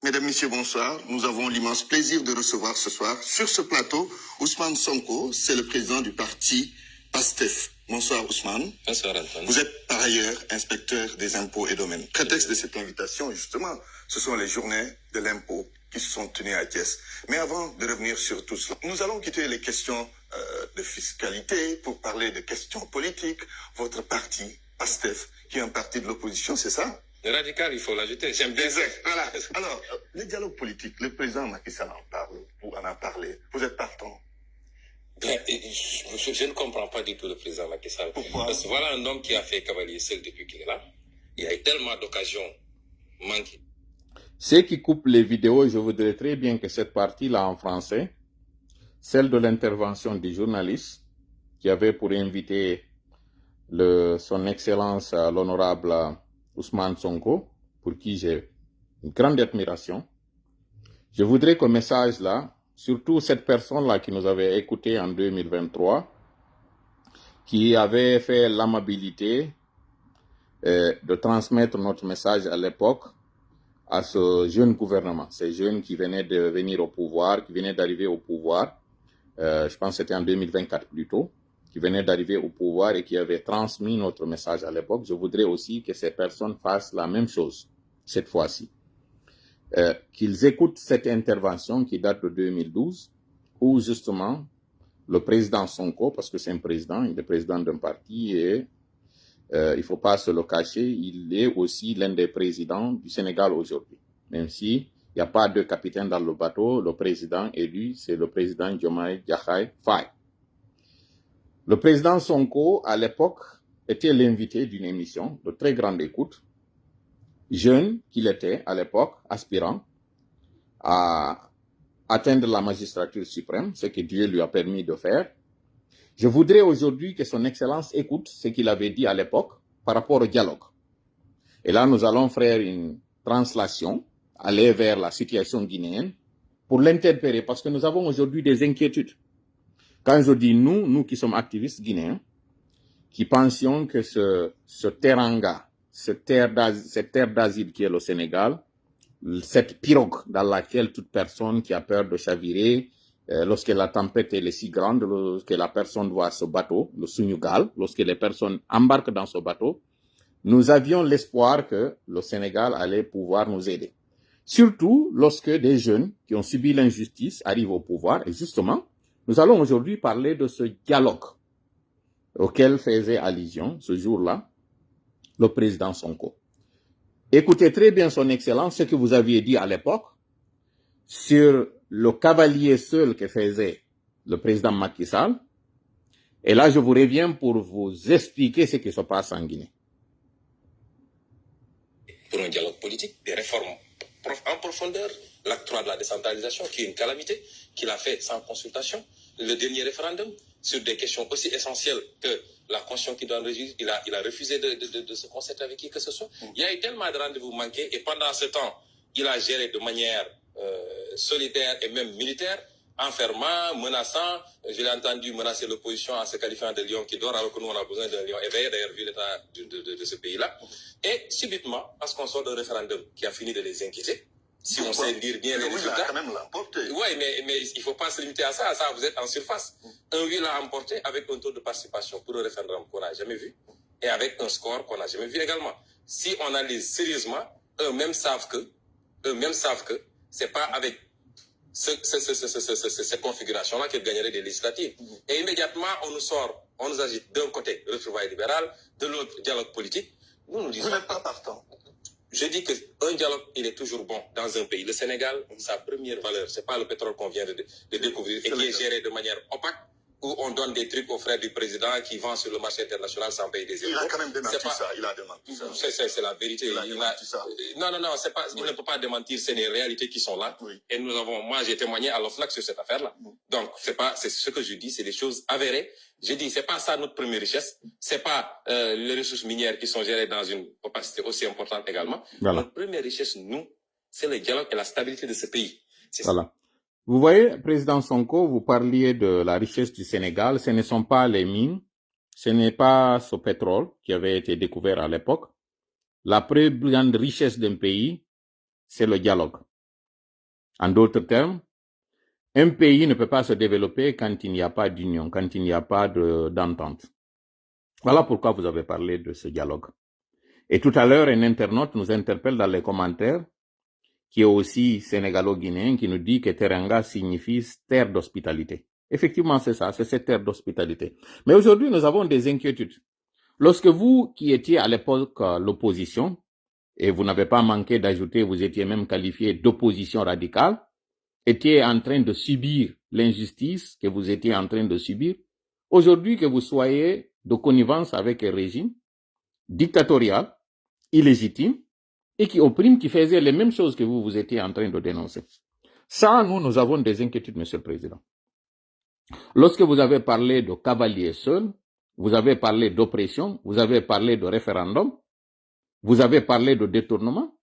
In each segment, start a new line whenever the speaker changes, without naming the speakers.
Mesdames, Messieurs, bonsoir. Nous avons l'immense plaisir de recevoir ce soir sur ce plateau Ousmane Sonko, c'est le président du parti PASTEF. Bonsoir Ousmane.
Bonsoir Antoine.
Vous êtes par ailleurs inspecteur des impôts et domaines. Prétexte de cette invitation, justement, ce sont les journées de l'impôt qui se sont tenues à Thiès. Mais avant de revenir sur tout cela, nous allons quitter les questions de fiscalité pour parler de questions politiques. Votre parti, PASTEF, qui est un parti de l'opposition, c'est ça?
Le radical, il faut l'ajouter. J'aime bien ça.
Voilà. Alors, le dialogue politique, le président Macky Sall en parle, ou en a parlé. Vous êtes partant?
Bien, je ne comprends pas du tout le président Macky Sall.
Pourquoi?
Parce que voilà un homme qui a fait cavalier seul depuis qu'il est là. Il y a eu tellement d'occasions manquées.
Ceux qui coupent les vidéos, je voudrais très bien que cette partie-là en français, celle de l'intervention du journaliste, qui avait pour inviter son Excellence l'honorable Ousmane Sonko, pour qui j'ai une grande admiration. Je voudrais qu'au message là, surtout cette personne-là qui nous avait écouté en 2023, qui avait fait l'amabilité de transmettre notre message à l'époque à ce jeune gouvernement, ces jeunes qui venaient de venir au pouvoir, qui venaient d'arriver au pouvoir, je pense que c'était en 2024 plutôt, qui venaient d'arriver au pouvoir et qui avaient transmis notre message à l'époque. Je voudrais aussi que ces personnes fassent la même chose cette fois-ci. Qu'ils écoutent cette intervention qui date de 2012, où justement le président Sonko, parce que c'est un président, il est président d'un parti et il ne faut pas se le cacher, il est aussi l'un des présidents du Sénégal aujourd'hui. Même s'il n'y a pas de capitaine dans le bateau, le président élu, c'est le président Diomaye Diakhar Faye. Le président Sonko, à l'époque, était l'invité d'une émission de très grande écoute, jeune qu'il était à l'époque, aspirant à atteindre la magistrature suprême, ce que Dieu lui a permis de faire. Je voudrais aujourd'hui que son Excellence écoute ce qu'il avait dit à l'époque par rapport au dialogue. Et là, nous allons faire une translation, aller vers la situation guinéenne pour l'interpérer, parce que nous avons aujourd'hui des inquiétudes. Quand je dis nous, nous qui sommes activistes guinéens, qui pensions que ce teranga, cette terre d'asile qui est le Sénégal, cette pirogue dans laquelle toute personne qui a peur de chavirer, lorsque la tempête est si grande, lorsque la personne voit ce bateau, le Sunugal, lorsque les personnes embarquent dans ce bateau, nous avions l'espoir que le Sénégal allait pouvoir nous aider. Surtout lorsque des jeunes qui ont subi l'injustice arrivent au pouvoir. Et justement, nous allons aujourd'hui parler de ce dialogue auquel faisait allusion ce jour-là le président Sonko. Écoutez très bien son Excellence ce que vous aviez dit à l'époque sur le cavalier seul que faisait le président Macky Sall. Et là, je vous reviens pour vous expliquer ce qui se passe en Guinée.
Pour un dialogue politique, des réformes en profondeur, l'acte 3 de la décentralisation, qui est une calamité, qu'il a fait sans consultation, le dernier référendum, sur des questions aussi essentielles que la Constitution qui doit régir, il a refusé de se concerter avec qui que ce soit. Il y a eu tellement de rendez-vous manqués, et pendant ce temps, il a géré de manière solitaire et même militaire, enfermant, menaçant. Je l'ai entendu menacer l'opposition en se qualifiant de lion qui dort, alors que nous, on a besoin d'un lion éveillé, d'ailleurs, vu l'état de ce pays-là. Et subitement, parce qu'on sort d'un référendum qui a fini de les inquiéter, si on sait lire bien les résultats.
Il a quand même l'emporté.
Oui, mais il ne faut pas se limiter à ça. Ça, vous êtes en surface. Un oui l'a emporté avec un taux de participation pour un référendum qu'on n'a jamais vu et avec un score qu'on n'a jamais vu également. Si on analyse sérieusement, eux-mêmes savent que c'est pas avec ces configurations-là qu'ils gagneraient des législatives. Et immédiatement, on nous agite d'un côté retrouvailles libérales, de l'autre dialogue politique. Nous disons.
Vous n'êtes pas partant.
Je dis qu'un dialogue, il est toujours bon dans un pays. Le Sénégal, sa première valeur, c'est pas le pétrole qu'on vient de découvrir et qui est géré de manière opaque, où on donne des trucs aux frères du président qui vend sur le marché international sans payer des impôts.
Il a quand même démenti ça. Il a démenti ça.
C'est la vérité.
Il a démenti ça.
Non, c'est pas, il ne peut pas démentir, c'est les réalités qui sont là.
Oui.
Et moi, j'ai témoigné à l'OFNAC sur cette affaire-là. Donc, c'est ce que je dis, c'est des choses avérées. Je dis, c'est pas ça notre première richesse. C'est pas les ressources minières qui sont gérées dans une opacité aussi importante également.
Voilà.
Notre première richesse, nous, c'est le dialogue et la stabilité de ce pays.
Voilà. Ça. Vous voyez, président Sonko, vous parliez de la richesse du Sénégal. Ce ne sont pas les mines, ce n'est pas ce pétrole qui avait été découvert à l'époque. La plus grande richesse d'un pays, c'est le dialogue. En d'autres termes, un pays ne peut pas se développer quand il n'y a pas d'union, quand il n'y a pas d'entente. Voilà pourquoi vous avez parlé de ce dialogue. Et tout à l'heure, un internaute nous interpelle dans les commentaires, qui est aussi sénégalo-guinéen, qui nous dit que Teranga signifie terre d'hospitalité. Effectivement, c'est ça, c'est cette terre d'hospitalité. Mais aujourd'hui, nous avons des inquiétudes. Lorsque vous, qui étiez à l'époque l'opposition, et vous n'avez pas manqué d'ajouter, vous étiez même qualifié d'opposition radicale, étiez en train de subir l'injustice que vous étiez en train de subir, aujourd'hui que vous soyez de connivence avec un régime dictatorial, illégitime, et qui opprime, qui faisait les mêmes choses que vous étiez en train de dénoncer. Ça, nous avons des inquiétudes, Monsieur le Président. Lorsque vous avez parlé de cavaliers seuls, vous avez parlé d'oppression, vous avez parlé de référendum, vous avez parlé de détournement.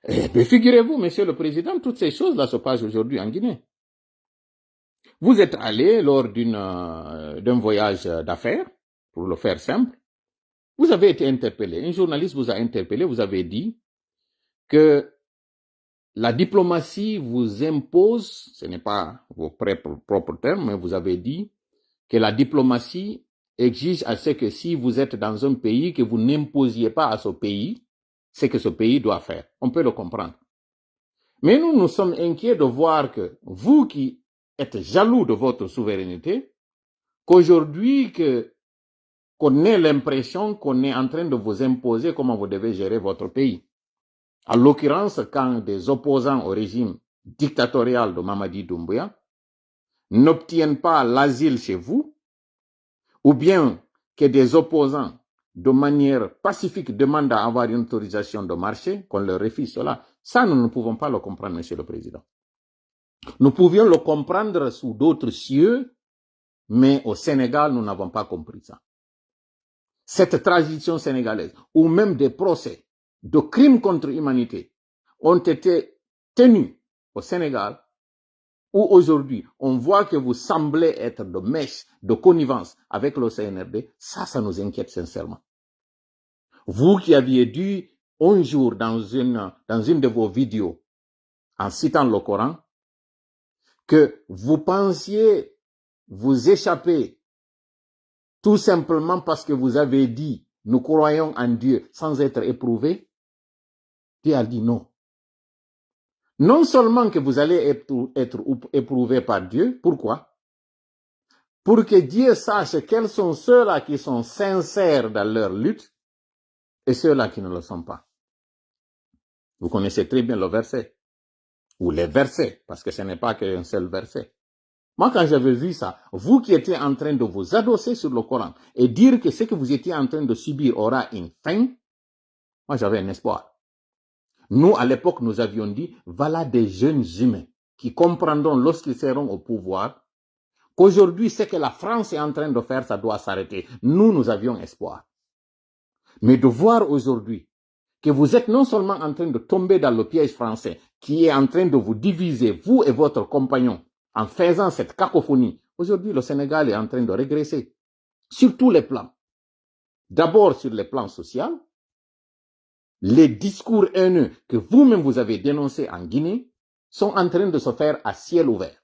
Eh bien, figurez-vous, Monsieur le Président, toutes ces choses-là se passent aujourd'hui en Guinée. Vous êtes allé lors d'un voyage d'affaires, pour le faire simple, vous avez été interpellé. Un journaliste vous a interpellé, vous avez dit que la diplomatie vous impose, ce n'est pas vos propres termes, mais vous avez dit que la diplomatie exige à ce que si vous êtes dans un pays, que vous n'imposiez pas à ce pays ce que ce pays doit faire. On peut le comprendre. Mais nous sommes inquiets de voir que vous qui êtes jaloux de votre souveraineté, qu'aujourd'hui qu'on ait l'impression qu'on est en train de vous imposer comment vous devez gérer votre pays. En l'occurrence, quand des opposants au régime dictatorial de Mamadi Doumbouya n'obtiennent pas l'asile chez vous, ou bien que des opposants de manière pacifique demandent à avoir une autorisation de marché, qu'on leur refuse cela, ça nous ne pouvons pas le comprendre, Monsieur le Président. Nous pouvions le comprendre sous d'autres cieux, mais au Sénégal, nous n'avons pas compris ça. Cette tradition sénégalaise, ou même des procès de crimes contre l'humanité, ont été tenus au Sénégal, où aujourd'hui, on voit que vous semblez être de mèche, de connivence avec le CNRD, ça nous inquiète sincèrement. Vous qui aviez dit un jour dans une de vos vidéos, en citant le Coran, que vous pensiez vous échapper tout simplement parce que vous avez dit « nous croyons en Dieu » sans être éprouvé, Dieu a dit non. Non seulement que vous allez être éprouvé par Dieu, pourquoi? Pour que Dieu sache quels sont ceux-là qui sont sincères dans leur lutte et ceux-là qui ne le sont pas. Vous connaissez très bien le verset, ou les versets, parce que ce n'est pas qu'un seul verset. Moi, quand j'avais vu ça, vous qui étiez en train de vous adosser sur le Coran et dire que ce que vous étiez en train de subir aura une fin, moi j'avais un espoir. Nous, à l'époque, nous avions dit, voilà des jeunes humains qui comprendront lorsqu'ils seront au pouvoir qu'aujourd'hui, ce que la France est en train de faire, ça doit s'arrêter. Nous avions espoir. Mais de voir aujourd'hui que vous êtes non seulement en train de tomber dans le piège français, qui est en train de vous diviser, vous et votre compagnon, en faisant cette cacophonie, aujourd'hui, le Sénégal est en train de régresser sur tous les plans. D'abord sur le plan social, les discours haineux que vous-même vous avez dénoncés en Guinée sont en train de se faire à ciel ouvert.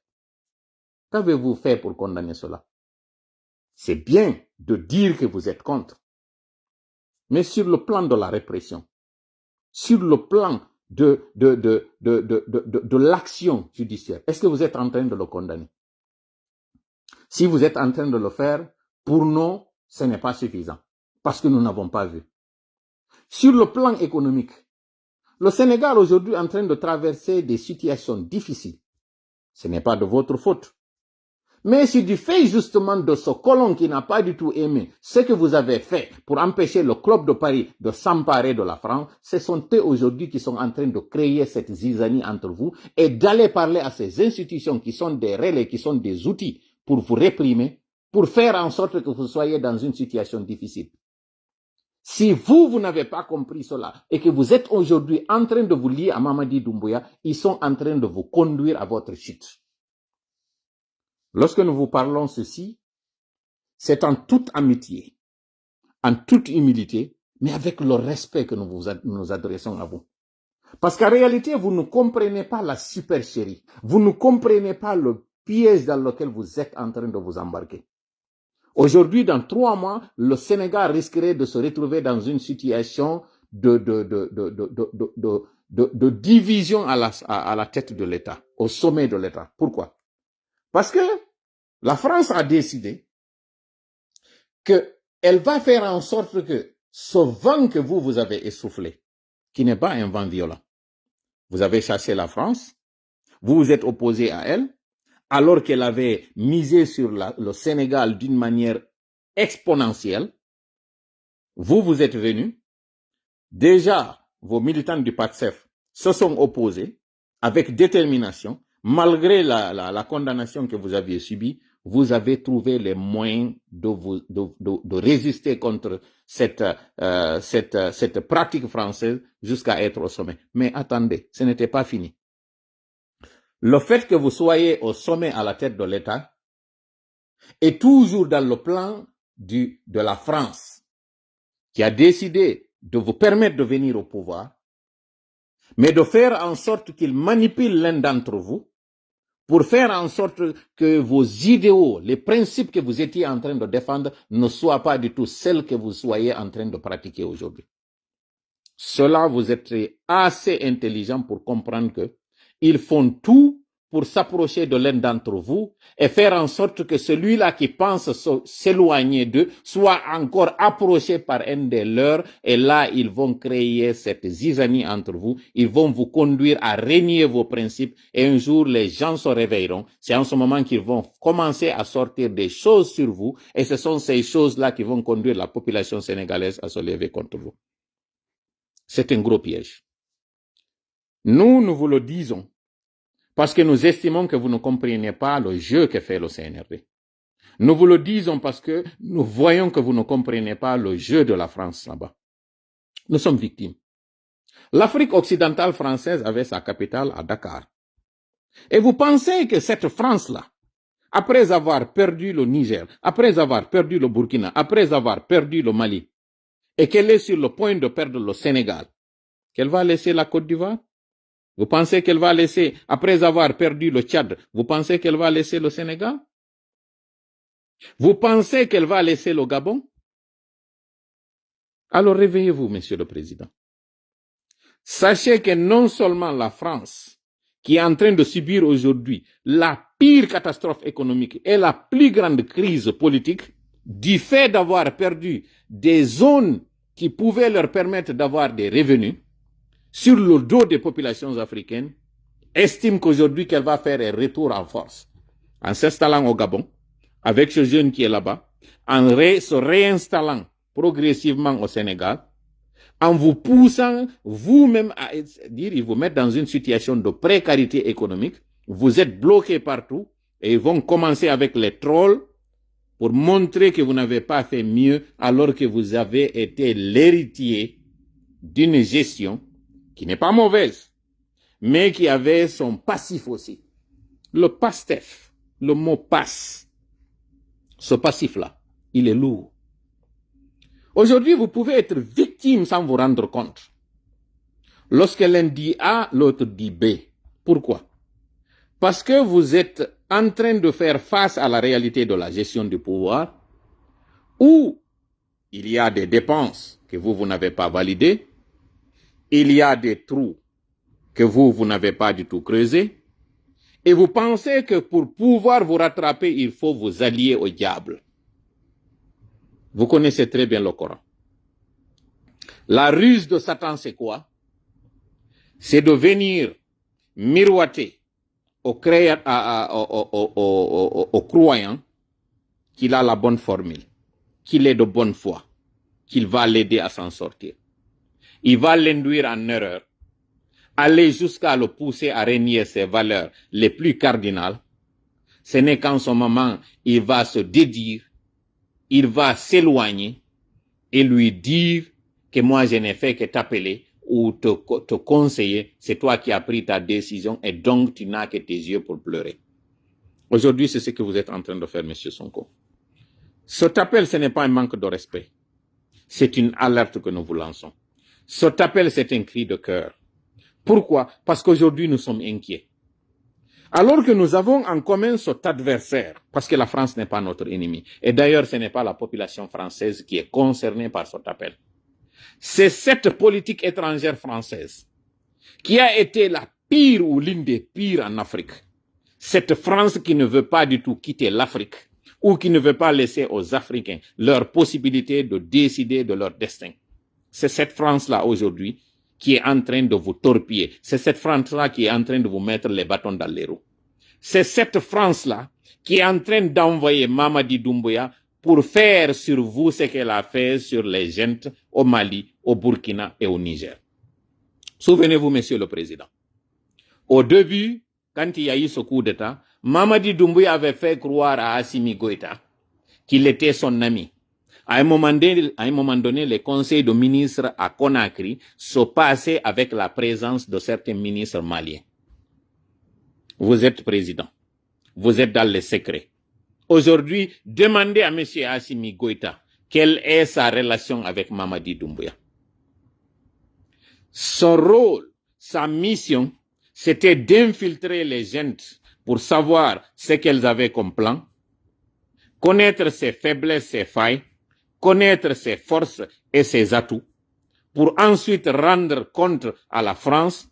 Qu'avez-vous fait pour condamner cela? C'est bien de dire que vous êtes contre, mais sur le plan de la répression, sur le plan de l'action judiciaire, est-ce que vous êtes en train de le condamner? Si vous êtes en train de le faire, pour nous, ce n'est pas suffisant, parce que nous n'avons pas vu. Sur le plan économique, le Sénégal aujourd'hui est en train de traverser des situations difficiles. Ce n'est pas de votre faute. Mais c'est du fait justement de ce colon qui n'a pas du tout aimé ce que vous avez fait pour empêcher le club de Paris de s'emparer de la France. Ce sont eux aujourd'hui qui sont en train de créer cette zizanie entre vous et d'aller parler à ces institutions qui sont des relais, qui sont des outils pour vous réprimer, pour faire en sorte que vous soyez dans une situation difficile. Si vous n'avez pas compris cela et que vous êtes aujourd'hui en train de vous lier à Mamadi Doumbouya, ils sont en train de vous conduire à votre chute. Lorsque nous vous parlons ceci, c'est en toute amitié, en toute humilité, mais avec le respect que nous adressons à vous. Parce qu'en réalité, vous ne comprenez pas la supercherie. Vous ne comprenez pas le piège dans lequel vous êtes en train de vous embarquer. Aujourd'hui, dans 3 mois, le Sénégal risquerait de se retrouver dans une situation de division à la tête de l'État, au sommet de l'État. Pourquoi? Parce que la France a décidé qu'elle va faire en sorte que ce vent que vous avez essoufflé, qui n'est pas un vent violent, vous avez chassé la France, vous vous êtes opposé à elle, alors qu'elle avait misé sur le Sénégal d'une manière exponentielle. Vous êtes venus. Déjà, vos militants du PATSEF se sont opposés avec détermination. Malgré la condamnation que vous aviez subie, vous avez trouvé les moyens de résister contre cette pratique française jusqu'à être au sommet. Mais attendez, ce n'était pas fini. Le fait que vous soyez au sommet à la tête de l'État est toujours dans le plan de la France, qui a décidé de vous permettre de venir au pouvoir, mais de faire en sorte qu'il manipule l'un d'entre vous pour faire en sorte que vos idéaux, les principes que vous étiez en train de défendre ne soient pas du tout celles que vous soyez en train de pratiquer aujourd'hui. Cela, vous êtes assez intelligent pour comprendre que ils font tout pour s'approcher de l'un d'entre vous et faire en sorte que celui-là qui pense s'éloigner d'eux soit encore approché par un des leurs, et là, ils vont créer cette zizanie entre vous, ils vont vous conduire à renier vos principes, et un jour, les gens se réveilleront. C'est en ce moment qu'ils vont commencer à sortir des choses sur vous, et ce sont ces choses-là qui vont conduire la population sénégalaise à se lever contre vous. C'est un gros piège. Nous vous le disons, parce que nous estimons que vous ne comprenez pas le jeu que fait le CNRD. Nous vous le disons parce que nous voyons que vous ne comprenez pas le jeu de la France là-bas. Nous sommes victimes. L'Afrique occidentale française avait sa capitale à Dakar. Et vous pensez que cette France-là, après avoir perdu le Niger, après avoir perdu le Burkina, après avoir perdu le Mali, et qu'elle est sur le point de perdre le Sénégal, qu'elle va laisser la Côte d'Ivoire? Vous pensez qu'elle va laisser, après avoir perdu le Tchad, vous pensez qu'elle va laisser le Sénégal? Vous pensez qu'elle va laisser le Gabon? Alors réveillez-vous, Monsieur le Président. Sachez que non seulement la France, qui est en train de subir aujourd'hui la pire catastrophe économique et la plus grande crise politique, du fait d'avoir perdu des zones qui pouvaient leur permettre d'avoir des revenus, sur le dos des populations africaines, estime qu'aujourd'hui qu'elle va faire un retour en force, en s'installant au Gabon, avec ce jeune qui est là-bas, en se réinstallant progressivement au Sénégal, en vous poussant vous-même à dire, ils vous mettent dans une situation de précarité économique, vous êtes bloqués partout, et ils vont commencer avec les trolls pour montrer que vous n'avez pas fait mieux alors que vous avez été l'héritier d'une gestion qui n'est pas mauvaise, mais qui avait son passif aussi. Le PASTEF, le mot passe, ce passif-là, il est lourd. Aujourd'hui, vous pouvez être victime sans vous rendre compte. Lorsque l'un dit A, l'autre dit B. Pourquoi? Parce que vous êtes en train de faire face à la réalité de la gestion du pouvoir, où il y a des dépenses que vous n'avez pas validées, il y a des trous que vous n'avez pas du tout creusés, et vous pensez que pour pouvoir vous rattraper, il faut vous allier au diable. Vous connaissez très bien le Coran. La ruse de Satan, c'est quoi? C'est de venir miroiter au croyant qu'il a la bonne formule, qu'il est de bonne foi, qu'il va l'aider à s'en sortir. Il va l'induire en erreur, aller jusqu'à le pousser à renier ses valeurs les plus cardinales. Ce n'est qu'en ce moment, il va se dédire, il va s'éloigner et lui dire que moi je n'ai fait que t'appeler ou te conseiller, c'est toi qui as pris ta décision et donc tu n'as que tes yeux pour pleurer. Aujourd'hui, c'est ce que vous êtes en train de faire, Monsieur Sonko. Cet appel, ce n'est pas un manque de respect. C'est une alerte que nous vous lançons. Cet appel, c'est un cri de cœur. Pourquoi? Parce qu'aujourd'hui, nous sommes inquiets. Alors que nous avons en commun cet adversaire, parce que la France n'est pas notre ennemi. Et d'ailleurs, ce n'est pas la population française qui est concernée par cet appel. C'est cette politique étrangère française qui a été la pire ou l'une des pires en Afrique. Cette France qui ne veut pas du tout quitter l'Afrique ou qui ne veut pas laisser aux Africains leur possibilité de décider de leur destin. C'est cette France-là aujourd'hui qui est en train de vous torpiller. C'est cette France-là qui est en train de vous mettre les bâtons dans les roues. C'est cette France-là qui est en train d'envoyer Mamadi Doumbouya pour faire sur vous ce qu'elle a fait sur les gens au Mali, au Burkina et au Niger. Souvenez-vous, Monsieur le Président. Au début, quand il y a eu ce coup d'État, Mamadi Doumbouya avait fait croire à Assimi Goïta qu'il était son ami. À un moment donné, les conseils de ministres à Conakry se passaient avec la présence de certains ministres maliens. Vous êtes président. Vous êtes dans les secrets. Aujourd'hui, demandez à M. Assimi Goïta quelle est sa relation avec Mamadi Doumbouya. Son rôle, sa mission, c'était d'infiltrer les gens pour savoir ce qu'elles avaient comme plan, connaître ses faiblesses, ses failles, connaître ses forces et ses atouts, pour ensuite rendre compte à la France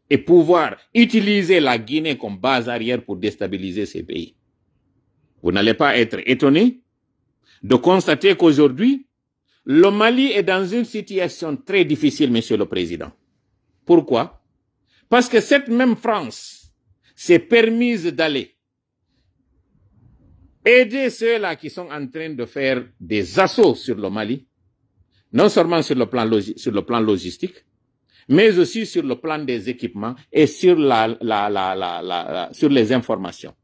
et pouvoir utiliser la Guinée comme base arrière pour déstabiliser ces pays. Vous n'allez pas être étonné de constater qu'aujourd'hui, le Mali est dans une situation très difficile, Monsieur le Président. Pourquoi? Parce que cette même France s'est permise d'aller aider ceux-là qui sont en train de faire des assauts sur le Mali, non seulement sur le plan logistique, mais aussi sur le plan des équipements et sur sur les informations.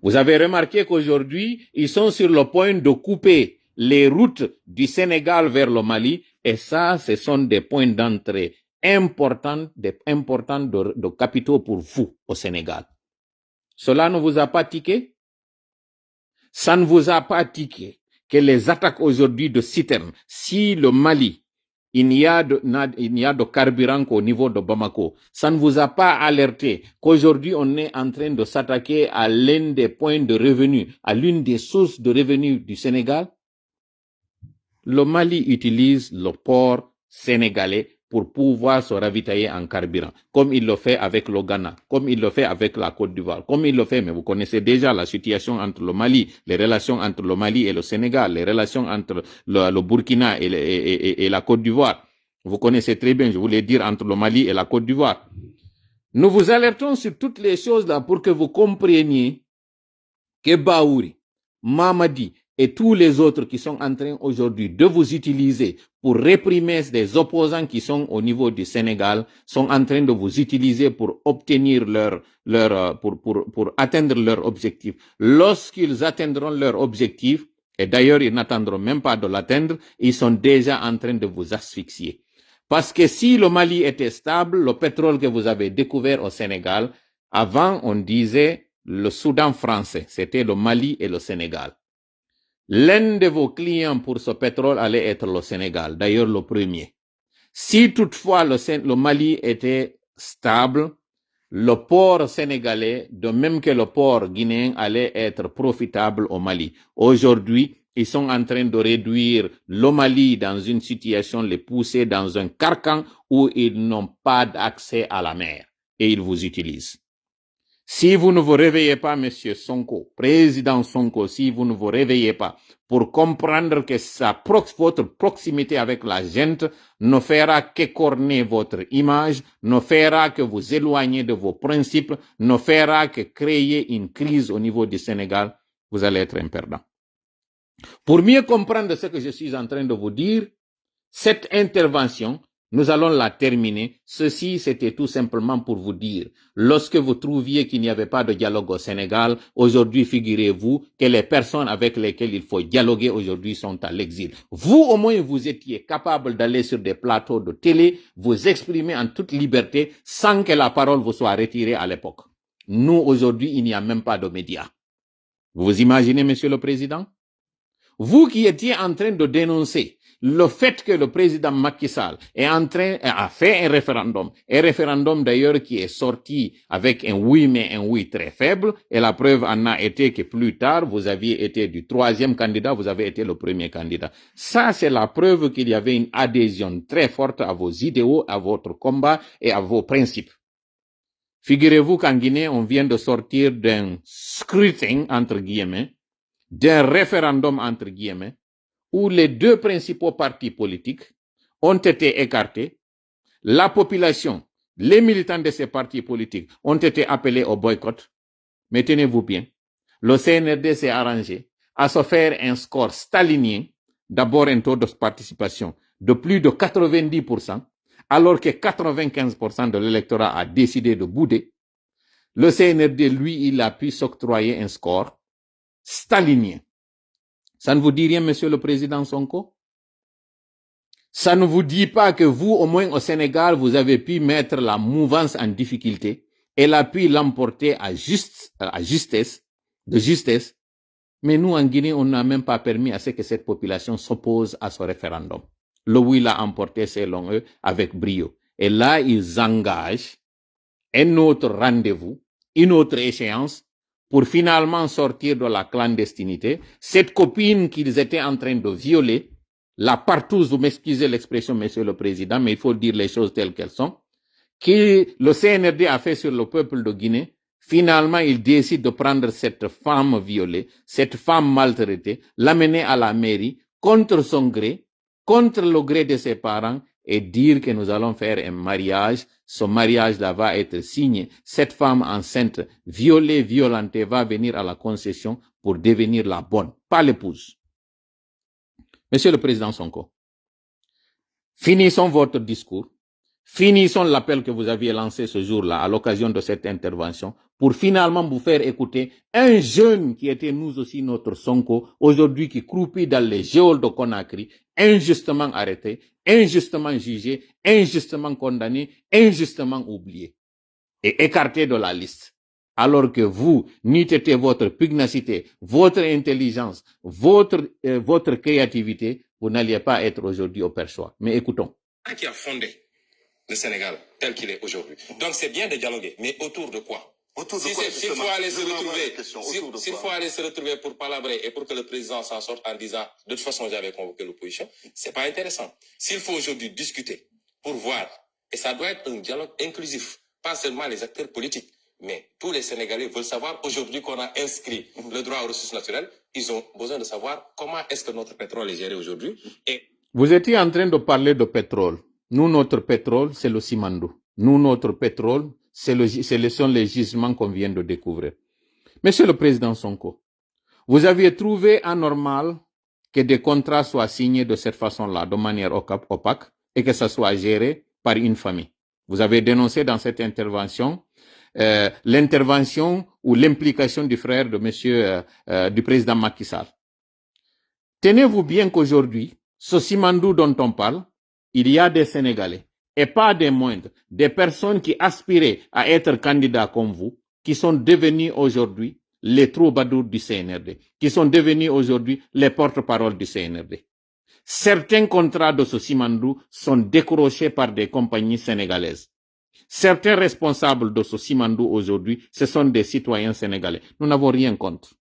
Vous avez remarqué qu'aujourd'hui, ils sont sur le point de couper les routes du Sénégal vers le Mali, et ça, ce sont des points d'entrée importants de capitaux pour vous au Sénégal. Cela ne vous a pas tiqué? Ça ne vous a pas tiqué que les attaques aujourd'hui de citernes, si le Mali, il n'y a de carburant qu'au niveau de Bamako, ça ne vous a pas alerté qu'aujourd'hui on est en train de s'attaquer à l'un des points de revenus, à l'une des sources de revenus du Sénégal? Le Mali utilise le port sénégalais pour pouvoir se ravitailler en carburant, comme il le fait avec le Ghana, comme il le fait avec la Côte d'Ivoire, comme il le fait, mais vous connaissez déjà la situation entre le Mali, les relations entre le Mali et le Sénégal, les relations entre le Burkina et la Côte d'Ivoire. Vous connaissez très bien, je voulais dire, entre le Mali et la Côte d'Ivoire. Nous vous alertons sur toutes les choses là pour que vous compreniez que Baouri, Mamadi et tous les autres qui sont en train aujourd'hui de vous utiliser pour réprimer des opposants qui sont au niveau du Sénégal, sont en train de vous utiliser pour obtenir pour atteindre leur objectif. Lorsqu'ils atteindront leur objectif, et d'ailleurs ils n'attendront même pas de l'atteindre, ils sont déjà en train de vous asphyxier. Parce que si le Mali était stable, le pétrole que vous avez découvert au Sénégal, avant on disait le Soudan français, c'était le Mali et le Sénégal. L'un de vos clients pour ce pétrole allait être le Sénégal, d'ailleurs le premier. Si toutefois le Mali était stable, le port sénégalais, de même que le port guinéen, allait être profitable au Mali. Aujourd'hui, ils sont en train de réduire le Mali dans une situation, les pousser dans un carcan où ils n'ont pas d'accès à la mer et ils vous utilisent. Si vous ne vous réveillez pas, Monsieur Sonko, président Sonko, si vous ne vous réveillez pas pour comprendre que votre proximité avec la gente ne fera qu'écorner votre image, ne fera que vous éloigner de vos principes, ne fera que créer une crise au niveau du Sénégal, vous allez être un perdant. Pour mieux comprendre ce que je suis en train de vous dire, cette intervention, nous allons la terminer. Ceci, c'était tout simplement pour vous dire, lorsque vous trouviez qu'il n'y avait pas de dialogue au Sénégal, aujourd'hui, figurez-vous que les personnes avec lesquelles il faut dialoguer aujourd'hui sont à l'exil. Vous, au moins, vous étiez capable d'aller sur des plateaux de télé, vous exprimer en toute liberté sans que la parole vous soit retirée à l'époque. Nous, aujourd'hui, il n'y a même pas de médias. Vous imaginez, Monsieur le Président? Vous qui étiez en train de dénoncer le fait que le président Macky Sall a fait un référendum d'ailleurs qui est sorti avec un oui mais un oui très faible, et la preuve en a été que plus tard, vous aviez été du 3e candidat, vous avez été le 1er candidat. Ça, c'est la preuve qu'il y avait une adhésion très forte à vos idéaux, à votre combat et à vos principes. Figurez-vous qu'en Guinée, on vient de sortir d'un scrutin, entre guillemets, d'un référendum, entre guillemets, où les 2 principaux partis politiques ont été écartés. La population, les militants de ces partis politiques ont été appelés au boycott. Mais tenez-vous bien, le CNRD s'est arrangé à se faire un score stalinien, d'abord un taux de participation de plus de 90%, alors que 95% de l'électorat a décidé de bouder. Le CNRD, lui, il a pu s'octroyer un score stalinien. Ça ne vous dit rien, monsieur le président Sonko? Ça ne vous dit pas que vous, au moins au Sénégal, vous avez pu mettre la mouvance en difficulté et elle a pu l'emporter de justesse. Mais nous, en Guinée, on n'a même pas permis à ce que cette population s'oppose à ce référendum. Le oui l'a emporté, selon eux, avec brio. Et là, ils engagent un autre rendez-vous, une autre échéance, pour finalement sortir de la clandestinité. Cette copine qu'ils étaient en train de violer, la partouze, vous m'excusez l'expression, monsieur le président, mais il faut dire les choses telles qu'elles sont, que le CNRD a fait sur le peuple de Guinée. Finalement, il décide de prendre cette femme violée, cette femme maltraitée, l'amener à la mairie, contre son gré, contre le gré de ses parents, et dire que nous allons faire un mariage. Ce mariage-là va être signé. Cette femme enceinte, violée, violentée, va venir à la concession pour devenir la bonne, pas l'épouse. Monsieur le président Sonko, finissons votre discours. Finissons l'appel que vous aviez lancé ce jour-là à l'occasion de cette intervention pour finalement vous faire écouter un jeune qui était nous aussi notre Sonko, aujourd'hui qui croupit dans les geôles de Conakry, injustement arrêté, injustement jugé, injustement condamné, injustement oublié et écarté de la liste. Alors que vous, n'eût été votre pugnacité, votre intelligence, votre créativité, vous n'alliez pas être aujourd'hui au perchoir. Mais écoutons.
Qui a fondé le Sénégal tel qu'il est aujourd'hui. Donc c'est bien de dialoguer, mais autour de quoi? S'il faut aller se retrouver pour palabrer et pour que le président s'en sorte en disant de toute façon j'avais convoqué l'opposition, c'est pas intéressant. S'il faut aujourd'hui discuter pour voir, et ça doit être un dialogue inclusif, pas seulement les acteurs politiques, mais tous les Sénégalais veulent savoir aujourd'hui qu'on a inscrit le droit aux ressources naturelles, ils ont besoin de savoir comment est-ce que notre pétrole est géré aujourd'hui. Et
vous étiez en train de parler de pétrole. Nous, notre pétrole, c'est le Simandou. Nous, notre pétrole, sont les gisements qu'on vient de découvrir. Monsieur le président Sonko, vous aviez trouvé anormal que des contrats soient signés de cette façon-là, de manière opaque, et que ça soit géré par une famille. Vous avez dénoncé dans cette intervention l'intervention ou l'implication du frère de monsieur, du président Macky Sall. Tenez-vous bien qu'aujourd'hui, ce Simandou dont on parle, il y a des Sénégalais, et pas des moindres, des personnes qui aspiraient à être candidats comme vous, qui sont devenus aujourd'hui les troubadours du CNRD, qui sont devenus aujourd'hui les porte-paroles du CNRD. Certains contrats de ce Simandou sont décrochés par des compagnies sénégalaises. Certains responsables de ce Simandou aujourd'hui, ce sont des citoyens sénégalais. Nous n'avons rien contre.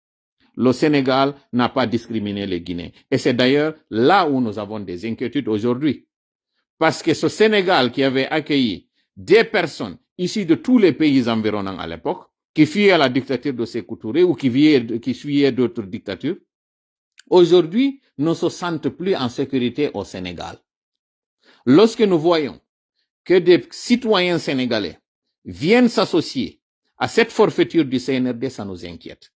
Le Sénégal n'a pas discriminé les Guinéens. Et c'est d'ailleurs là où nous avons des inquiétudes aujourd'hui. Parce que ce Sénégal qui avait accueilli des personnes issues de tous les pays environnants à l'époque, qui fuyaient la dictature de Sékou Touré ou qui fuyaient d'autres dictatures, aujourd'hui ne se sentent plus en sécurité au Sénégal. Lorsque nous voyons que des citoyens sénégalais viennent s'associer à cette forfaiture du CNRD, ça nous inquiète.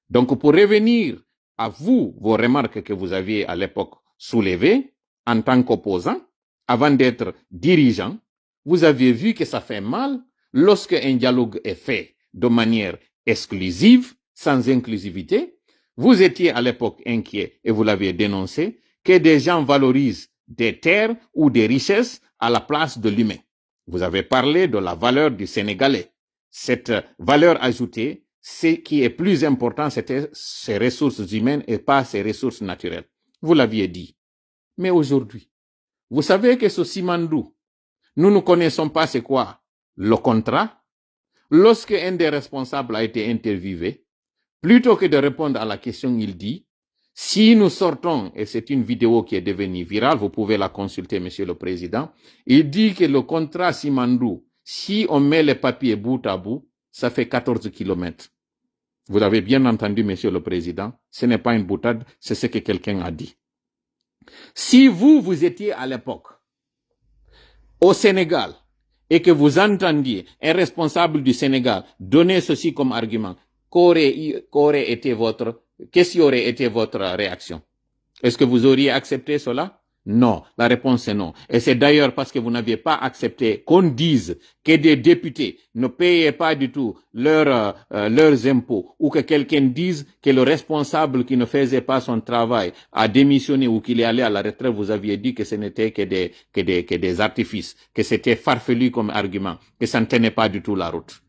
Donc, pour revenir à vous, vos remarques que vous aviez à l'époque soulevées en tant qu'opposant, avant d'être dirigeant, vous aviez vu que ça fait mal lorsque un dialogue est fait de manière exclusive, sans inclusivité. Vous étiez à l'époque inquiet et vous l'aviez dénoncé que des gens valorisent des terres ou des richesses à la place de l'humain. Vous avez parlé de la valeur du Sénégalais. Cette valeur ajoutée, ce qui est plus important, c'était ses ressources humaines et pas ses ressources naturelles. Vous l'aviez dit. Mais aujourd'hui, vous savez que ce Simandou, nous ne connaissons pas c'est quoi le contrat. Lorsque un des responsables a été interviewé, plutôt que de répondre à la question, il dit, si nous sortons, et c'est une vidéo qui est devenue virale, vous pouvez la consulter, Monsieur le Président, il dit que le contrat Simandou, si on met les papiers bout à bout, ça fait 14 kilomètres. Vous avez bien entendu, Monsieur le Président, ce n'est pas une boutade, c'est ce que quelqu'un a dit. Si vous étiez à l'époque au Sénégal et que vous entendiez un responsable du Sénégal donner ceci comme argument, qu'est-ce qui aurait été votre réaction? Est-ce que vous auriez accepté cela? Non. La réponse est non. Et c'est d'ailleurs parce que vous n'aviez pas accepté qu'on dise que des députés ne payaient pas du tout leurs impôts, ou que quelqu'un dise que le responsable qui ne faisait pas son travail a démissionné ou qu'il est allé à la retraite. Vous aviez dit que ce n'était que des artifices, que c'était farfelu comme argument, que ça ne tenait pas du tout la route.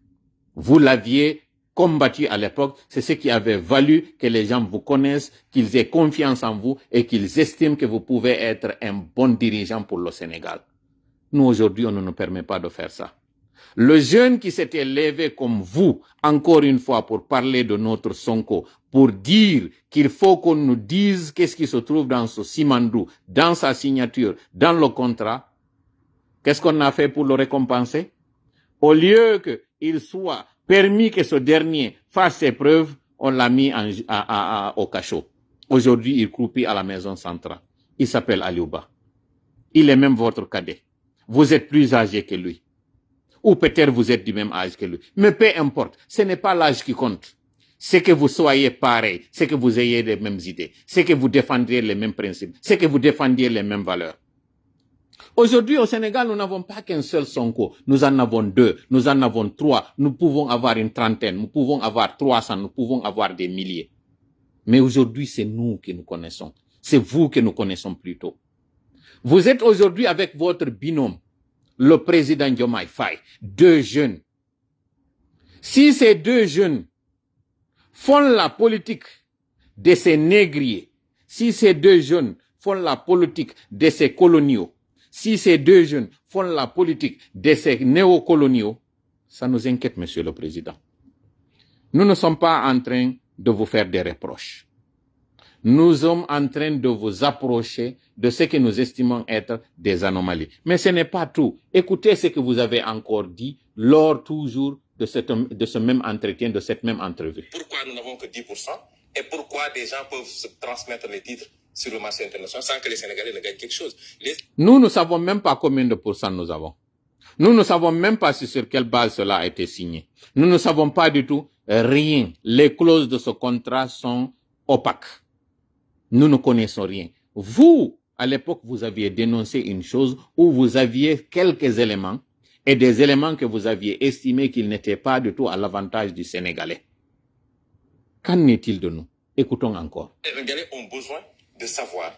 Vous l'aviez combattu à l'époque, c'est ce qui avait valu que les gens vous connaissent, qu'ils aient confiance en vous et qu'ils estiment que vous pouvez être un bon dirigeant pour le Sénégal. Nous, aujourd'hui, on ne nous permet pas de faire ça. Le jeune qui s'était levé comme vous, encore une fois, pour parler de notre Sonko, pour dire qu'il faut qu'on nous dise qu'est-ce qui se trouve dans ce Simandou, dans sa signature, dans le contrat, qu'est-ce qu'on a fait pour le récompenser? Au lieu qu'il soit permis que ce dernier fasse ses preuves, on l'a mis au cachot. Aujourd'hui, il croupit à la maison centrale. Il s'appelle Aliouba. Il est même votre cadet. Vous êtes plus âgé que lui. Ou peut-être vous êtes du même âge que lui. Mais peu importe, ce n'est pas l'âge qui compte. C'est que vous soyez pareil, c'est que vous ayez les mêmes idées, c'est que vous défendiez les mêmes principes, c'est que vous défendiez les mêmes valeurs. Aujourd'hui, au Sénégal, nous n'avons pas qu'un seul Sonko. Nous en avons 2, nous en avons 3. Nous pouvons avoir une trentaine, nous pouvons avoir 300, nous pouvons avoir des milliers. Mais aujourd'hui, c'est nous que nous connaissons. C'est vous que nous connaissons plutôt. Vous êtes aujourd'hui avec votre binôme, le président Diomaye Faye, 2 jeunes. Si ces 2 jeunes font la politique de ces négriers, si ces 2 jeunes font la politique de ces coloniaux, si ces 2 jeunes font la politique de ces néocoloniaux, ça nous inquiète, Monsieur le Président. Nous ne sommes pas en train de vous faire des reproches. Nous sommes en train de vous approcher de ce que nous estimons être des anomalies. Mais ce n'est pas tout. Écoutez ce que vous avez encore dit lors toujours de ce même entretien, de cette même entrevue.
Pourquoi nous n'avons que 10% et pourquoi des gens peuvent se transmettre les titres sur le marché international sans que les Sénégalais ne gagnent quelque chose?
Nous ne savons même pas combien de pourcents nous avons. Nous ne savons même pas sur quelle base cela a été signé. Nous ne savons pas du tout rien. Les clauses de ce contrat sont opaques. Nous ne connaissons rien. Vous, à l'époque, vous aviez dénoncé une chose où vous aviez quelques éléments et des éléments que vous aviez estimés qu'ils n'étaient pas du tout à l'avantage du Sénégalais. Qu'en est-il de nous? Écoutons encore.
Les Sénégalais ont besoin de savoir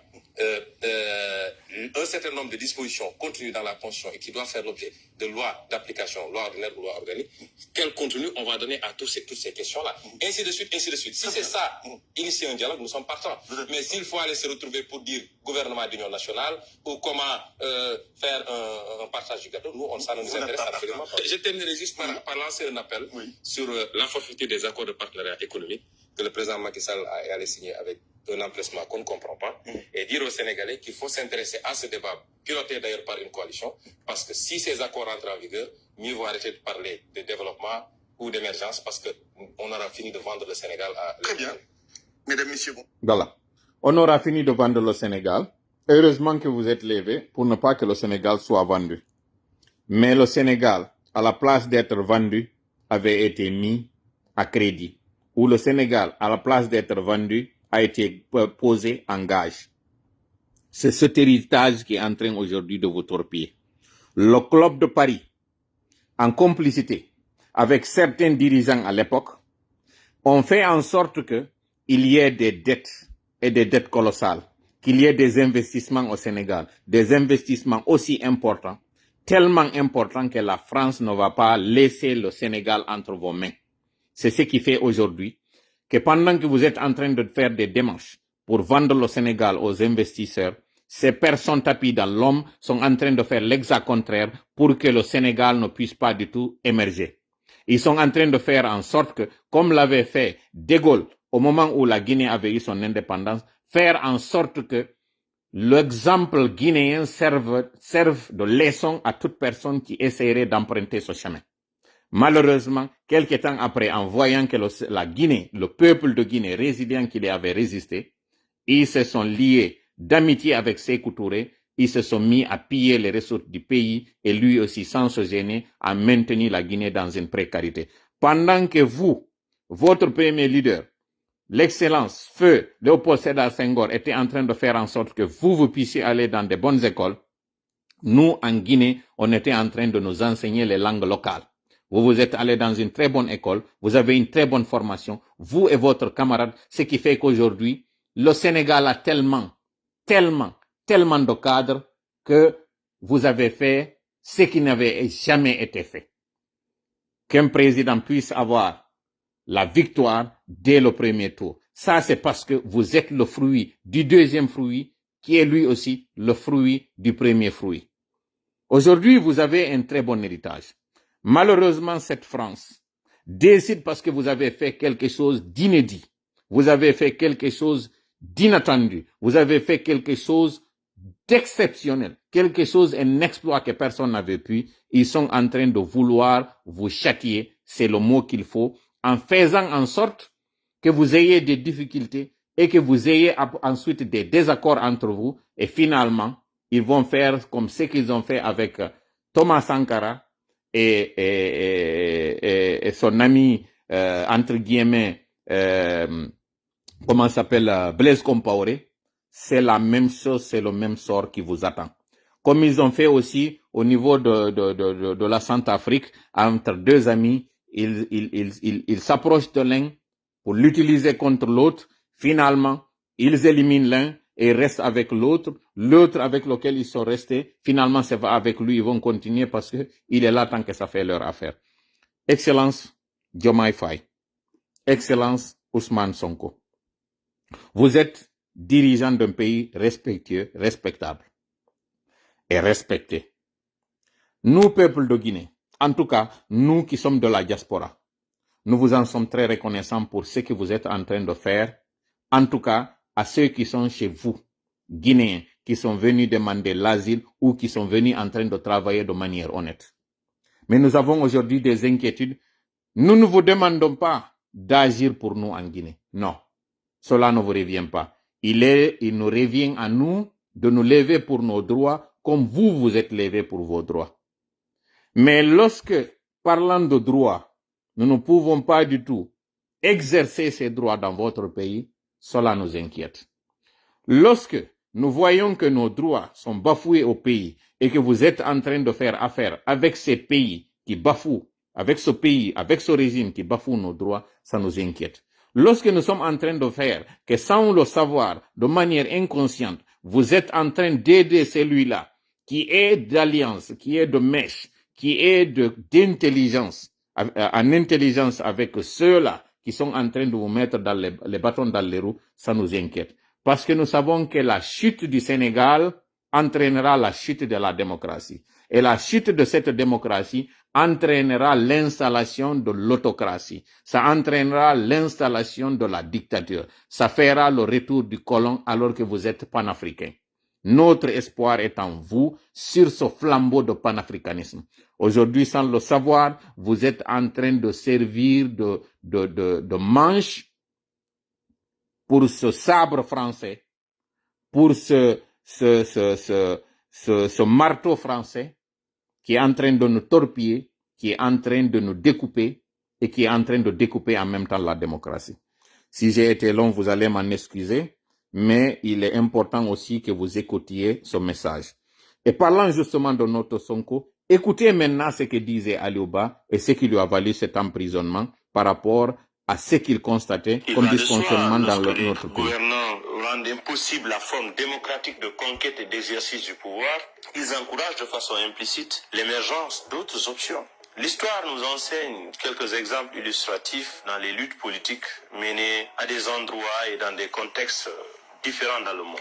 un certain nombre de dispositions contenues dans la Constitution et qui doivent faire l'objet de lois d'application, loi ordinaire ou loi organique. Quel contenu on va donner à toutes ces questions-là? Ainsi de suite, ainsi de suite. Si c'est ça, initier un dialogue, nous sommes partants. Mais s'il faut aller se retrouver pour dire gouvernement d'union nationale ou comment faire un partage du gâteau, nous, ça ne nous intéresse absolument pas. Je terminerai juste par lancer un appel sur la forfaiture des accords de partenariat économique que le président Macky Sall a allé signer avec un emplacement qu'on ne comprend pas, et dire aux Sénégalais qu'il faut s'intéresser à ce débat, piloté d'ailleurs par une coalition, parce que si ces accords entrent en vigueur, mieux vaut arrêter de parler de développement ou d'émergence, parce qu'on aura fini de vendre le Sénégal à...
Très bien. Mesdames, Messieurs.
Voilà. On aura fini de vendre le Sénégal. Heureusement que vous êtes levés pour ne pas que le Sénégal soit vendu. Mais le Sénégal, à la place d'être vendu, avait été mis à crédit. Ou le Sénégal, à la place d'être vendu, a été posé en gage. C'est cet héritage qui est en train aujourd'hui de vous torpiller. Le Club de Paris, en complicité avec certains dirigeants à l'époque, ont fait en sorte qu'il y ait des dettes et des dettes colossales, qu'il y ait des investissements au Sénégal, des investissements aussi importants, tellement importants que la France ne va pas laisser le Sénégal entre vos mains. C'est ce qui fait aujourd'hui que pendant que vous êtes en train de faire des démarches pour vendre le Sénégal aux investisseurs, ces personnes tapies dans l'homme sont en train de faire l'exact contraire pour que le Sénégal ne puisse pas du tout émerger. Ils sont en train de faire en sorte que, comme l'avait fait De Gaulle au moment où la Guinée avait eu son indépendance, faire en sorte que l'exemple guinéen serve de leçon à toute personne qui essaierait d'emprunter ce chemin. Malheureusement, quelques temps après, en voyant que la Guinée, le peuple de Guinée résilient qu'il avait résisté, ils se sont liés d'amitié avec Sékou Touré, ils se sont mis à piller les ressources du pays et lui aussi, sans se gêner, a maintenu la Guinée dans une précarité. Pendant que vous, votre premier leader, l'excellence, feu Léopold Sédar Senghor, était en train de faire en sorte que vous puissiez aller dans de bonnes écoles, nous, en Guinée, on était en train de nous enseigner les langues locales. Vous êtes allé dans une très bonne école, vous avez une très bonne formation, vous et votre camarade, ce qui fait qu'aujourd'hui, le Sénégal a tellement de cadres que vous avez fait ce qui n'avait jamais été fait. Qu'un président puisse avoir la victoire dès le premier tour. Ça, c'est parce que vous êtes le fruit du deuxième fruit, qui est lui aussi le fruit du premier fruit. Aujourd'hui, vous avez un très bon héritage. Malheureusement, cette France décide parce que vous avez fait quelque chose d'inédit. Vous avez fait quelque chose d'inattendu. Vous avez fait quelque chose d'exceptionnel. Quelque chose, un exploit que personne n'avait pu. Ils sont en train de vouloir vous châtier. C'est le mot qu'il faut. En faisant en sorte que vous ayez des difficultés et que vous ayez ensuite des désaccords entre vous. Et finalement, ils vont faire comme ce qu'ils ont fait avec Thomas Sankara et son ami, entre guillemets, comment s'appelle, Blaise Compaoré. C'est la même chose, c'est le même sort qui vous attend. Comme ils ont fait aussi au niveau de la Centrafrique, entre deux amis, ils s'approchent de l'un pour l'utiliser contre l'autre. Finalement, ils éliminent l'un et restent avec l'autre. L'autre avec lequel ils sont restés, finalement, c'est avec lui, ils vont continuer parce que il est là tant que ça fait leur affaire. Excellence, Diomaye Faye. Excellence, Ousmane Sonko. Vous êtes dirigeant d'un pays respectueux, respectable et respecté. Nous, peuple de Guinée, en tout cas, nous qui sommes de la diaspora, nous vous en sommes très reconnaissants pour ce que vous êtes en train de faire, en tout cas à ceux qui sont chez vous, Guinéens, qui sont venus demander l'asile ou qui sont venus en train de travailler de manière honnête. Mais nous avons aujourd'hui des inquiétudes. Nous ne vous demandons pas d'agir pour nous en Guinée. Non, cela ne vous revient pas. Il nous revient à nous de nous lever pour nos droits comme vous vous êtes levé pour vos droits. Mais lorsque, parlant de droits, nous ne pouvons pas du tout exercer ces droits dans votre pays, cela nous inquiète. Lorsque nous voyons que nos droits sont bafoués au pays et que vous êtes en train de faire affaire avec ces pays qui bafouent, avec ce pays, avec ce régime qui bafoue nos droits, ça nous inquiète. Lorsque nous sommes en train de faire que sans le savoir, de manière inconsciente, vous êtes en train d'aider celui-là qui est d'alliance, qui est de mèche, qui est d'intelligence, en intelligence avec ceux-là qui sont en train de vous mettre dans les bâtons dans les roues, ça nous inquiète. Parce que nous savons que la chute du Sénégal entraînera la chute de la démocratie. Et la chute de cette démocratie entraînera l'installation de l'autocratie. Ça entraînera l'installation de la dictature. Ça fera le retour du colon alors que vous êtes panafricain. Notre espoir est en vous sur ce flambeau de panafricanisme. Aujourd'hui, sans le savoir, vous êtes en train de servir de manche pour ce sabre français, pour ce marteau français qui est en train de nous torpiller, qui est en train de nous découper et qui est en train de découper en même temps la démocratie. Si j'ai été long, vous allez m'en excuser, mais il est important aussi que vous écoutiez ce message. Et parlant justement de notre Sonko, écoutez maintenant ce que disait Aliouba et ce qui lui a valu cet emprisonnement par rapport à ce qu'il constatait comme dysfonctionnement dans notre pays.
Gouvernants rendent impossible la forme démocratique de conquête et d'exercice du pouvoir, ils encouragent de façon implicite l'émergence d'autres options. L'histoire nous enseigne quelques exemples illustratifs dans les luttes politiques menées à des endroits et dans des contextes différents dans le monde.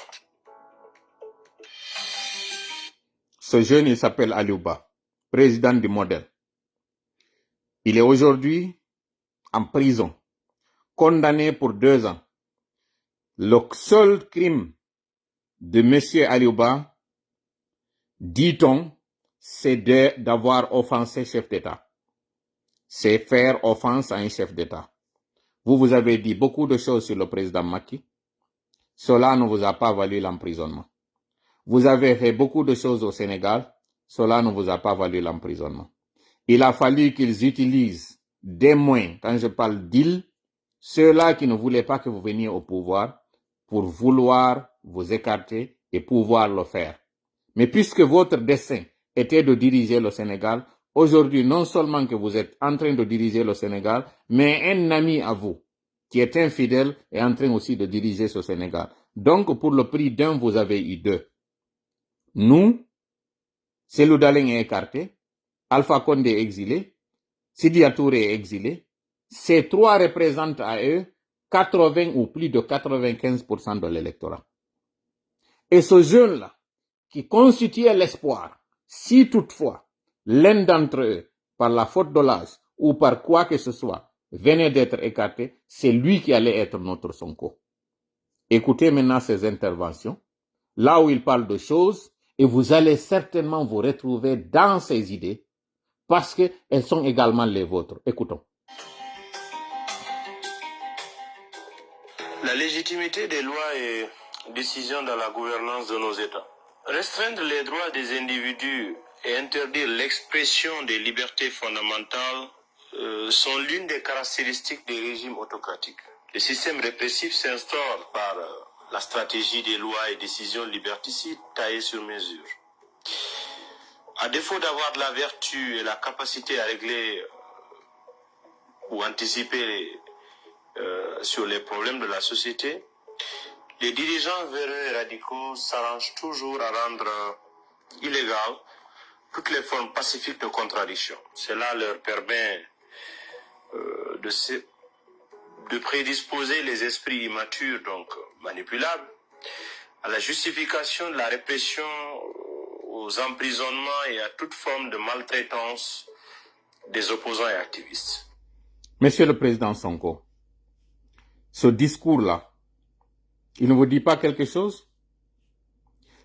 Ce jeune, il s'appelle Aliouba, président du modèle. Il est aujourd'hui en prison, condamné pour 2 ans. Le seul crime de M. Aliouba, dit-on, c'est d'avoir offensé chef d'État. C'est faire offense à un chef d'État. Vous avez dit beaucoup de choses sur le président Macky. Cela ne vous a pas valu l'emprisonnement. Vous avez fait beaucoup de choses au Sénégal. Cela ne vous a pas valu l'emprisonnement. Il a fallu qu'ils utilisent des moyens, quand je parle d'îles, ceux-là qui ne voulaient pas que vous veniez au pouvoir, pour vouloir vous écarter et pouvoir le faire. Mais puisque votre dessein était de diriger le Sénégal, aujourd'hui, non seulement que vous êtes en train de diriger le Sénégal, mais un ami à vous, qui est infidèle, est en train aussi de diriger ce Sénégal. Donc, pour le prix d'un, vous avez eu 2. Nous, Cellou Dalein est écarté, Alpha Condé est exilé, Sidya Touré est exilé. Ces 3 représentent à eux 80 ou plus de 95% de l'électorat. Et ce jeune-là, qui constituait l'espoir, si toutefois l'un d'entre eux, par la faute de l'âge ou par quoi que ce soit, venait d'être écarté, c'est lui qui allait être notre Sonko. Écoutez maintenant ses interventions, là où il parle de choses, et vous allez certainement vous retrouver dans ces idées, parce qu'elles sont également les vôtres. Écoutons.
La légitimité des lois et décisions dans la gouvernance de nos États. Restreindre les droits des individus et interdire l'expression des libertés fondamentales sont l'une des caractéristiques des régimes autocratiques. Le système répressif s'instaure par la stratégie des lois et décisions liberticides taillées sur mesure. À défaut d'avoir de la vertu et la capacité à régler ou anticiper sur les problèmes de la société, les dirigeants véreux et radicaux s'arrangent toujours à rendre illégales toutes les formes pacifiques de contradiction. Cela leur permet de prédisposer les esprits immatures, donc manipulables, à la justification de la répression, aux emprisonnements et à toute forme de maltraitance des opposants et activistes.
Monsieur le Président Sonko, ce discours-là, il ne vous dit pas quelque chose?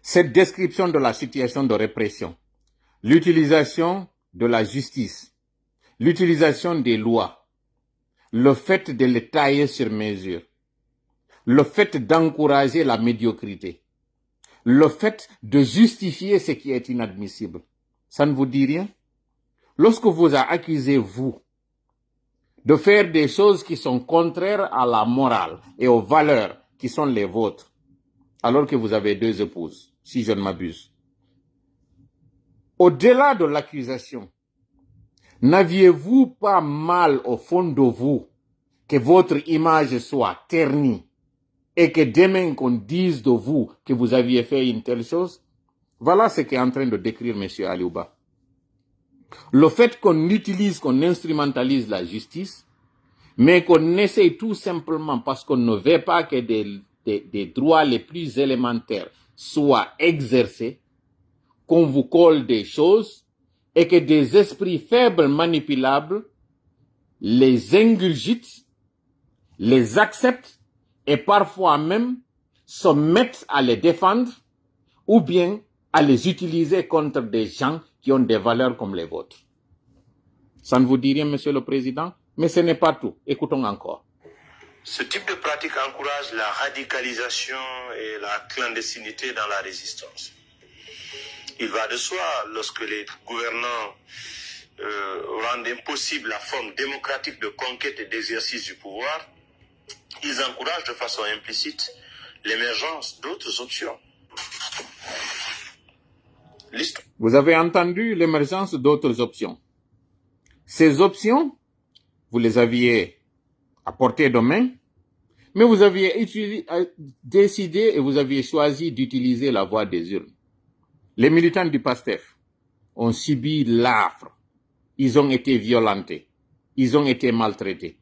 Cette description de la situation de répression, l'utilisation de la justice, l'utilisation des lois, le fait de les tailler sur mesure, le fait d'encourager la médiocrité, le fait de justifier ce qui est inadmissible, ça ne vous dit rien? Lorsque vous a accusé, vous, de faire des choses qui sont contraires à la morale et aux valeurs qui sont les vôtres, alors que vous avez 2 épouses, si je ne m'abuse. Au-delà de l'accusation, n'aviez-vous pas mal au fond de vous que votre image soit ternie et que demain qu'on dise de vous que vous aviez fait une telle chose? Voilà ce qu'est en train de décrire M. Aliouba. Le fait qu'on utilise, qu'on instrumentalise la justice, mais qu'on essaye tout simplement parce qu'on ne veut pas que des droits les plus élémentaires soient exercés, qu'on vous colle des choses et que des esprits faibles manipulables les ingurgitent, les acceptent et parfois même se mettent à les défendre ou bien à les utiliser contre des gens qui ont des valeurs comme les vôtres. Ça ne vous dit rien, Monsieur le Président? Mais ce n'est pas tout. Écoutons encore.
Ce type de pratique encourage la radicalisation et la clandestinité dans la résistance. Il va de soi, lorsque les gouvernants rendent impossible la forme démocratique de conquête et d'exercice du pouvoir, ils encouragent de façon implicite l'émergence d'autres options.
Vous avez entendu l'émergence d'autres options. Ces options, vous les aviez à portée de main, mais vous aviez décidé et vous aviez choisi d'utiliser la voie des urnes. Les militants du PASTEF ont subi l'affre. Ils ont été violentés. Ils ont été maltraités.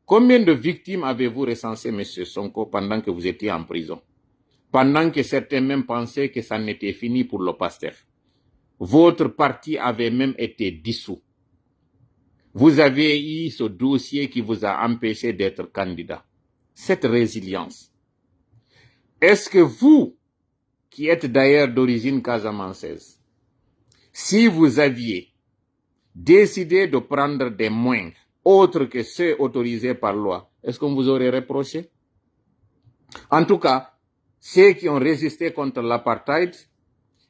Combien de victimes avez-vous recensé, M. Sonko, pendant que vous étiez en prison? Pendant que certains même pensaient que ça n'était fini pour le PASTEF. Votre parti avait même été dissous. Vous avez eu ce dossier qui vous a empêché d'être candidat. Cette résilience. Est-ce que vous, qui êtes d'ailleurs d'origine casamançaise, si vous aviez décidé de prendre des moyens autres que ceux autorisés par loi, est-ce qu'on vous aurait reproché? En tout cas, ceux qui ont résisté contre l'apartheid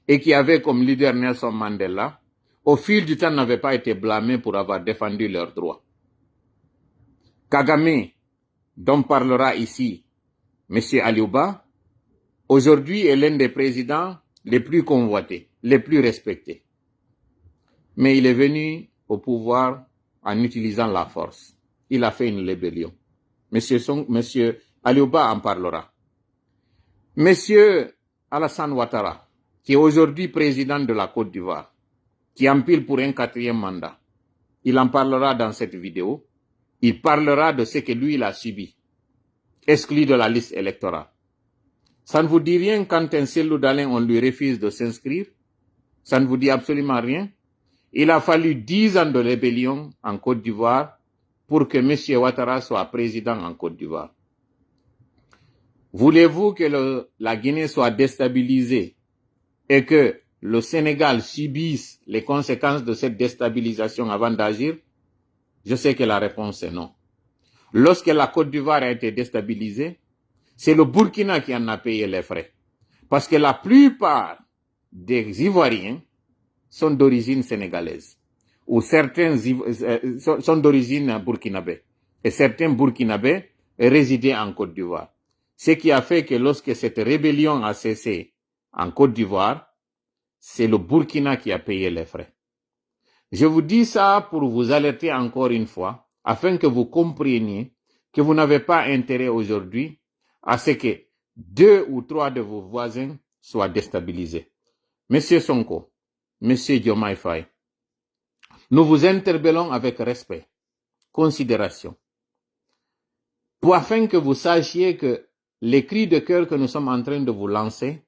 et qui avaient comme leader Nelson Mandela, au fil du temps n'avaient pas été blâmés pour avoir défendu leurs droits. Kagame, dont parlera ici M. Aliouba, aujourd'hui est l'un des présidents les plus convoités, les plus respectés. Mais il est venu au pouvoir en utilisant la force. Il a fait une rébellion. Monsieur Aliouba en parlera. Monsieur Alassane Ouattara, qui est aujourd'hui président de la Côte d'Ivoire, qui empile pour un 4e mandat, il en parlera dans cette vidéo. Il parlera de ce que lui, il a subi, exclu de la liste électorale. Ça ne vous dit rien quand un Cellou Dalein, on lui refuse de s'inscrire? Ça ne vous dit absolument rien? Il a fallu 10 ans de rébellion en Côte d'Ivoire pour que M. Ouattara soit président en Côte d'Ivoire. Voulez-vous que la Guinée soit déstabilisée et que le Sénégal subisse les conséquences de cette déstabilisation avant d'agir? Je sais que la réponse est non. Lorsque la Côte d'Ivoire a été déstabilisée, c'est le Burkina qui en a payé les frais. Parce que la plupart des Ivoiriens sont d'origine sénégalaise, ou certains sont d'origine burkinabé, et certains burkinabés résidaient en Côte d'Ivoire. Ce qui a fait que lorsque cette rébellion a cessé en Côte d'Ivoire, c'est le Burkina qui a payé les frais. Je vous dis ça pour vous alerter encore une fois, afin que vous compreniez que vous n'avez pas intérêt aujourd'hui à ce que 2 ou 3 de vos voisins soient déstabilisés. Monsieur Sonko, Monsieur Diomaye Faye, nous vous interpellons avec respect, considération, afin que vous sachiez que les cris de cœur que nous sommes en train de vous lancer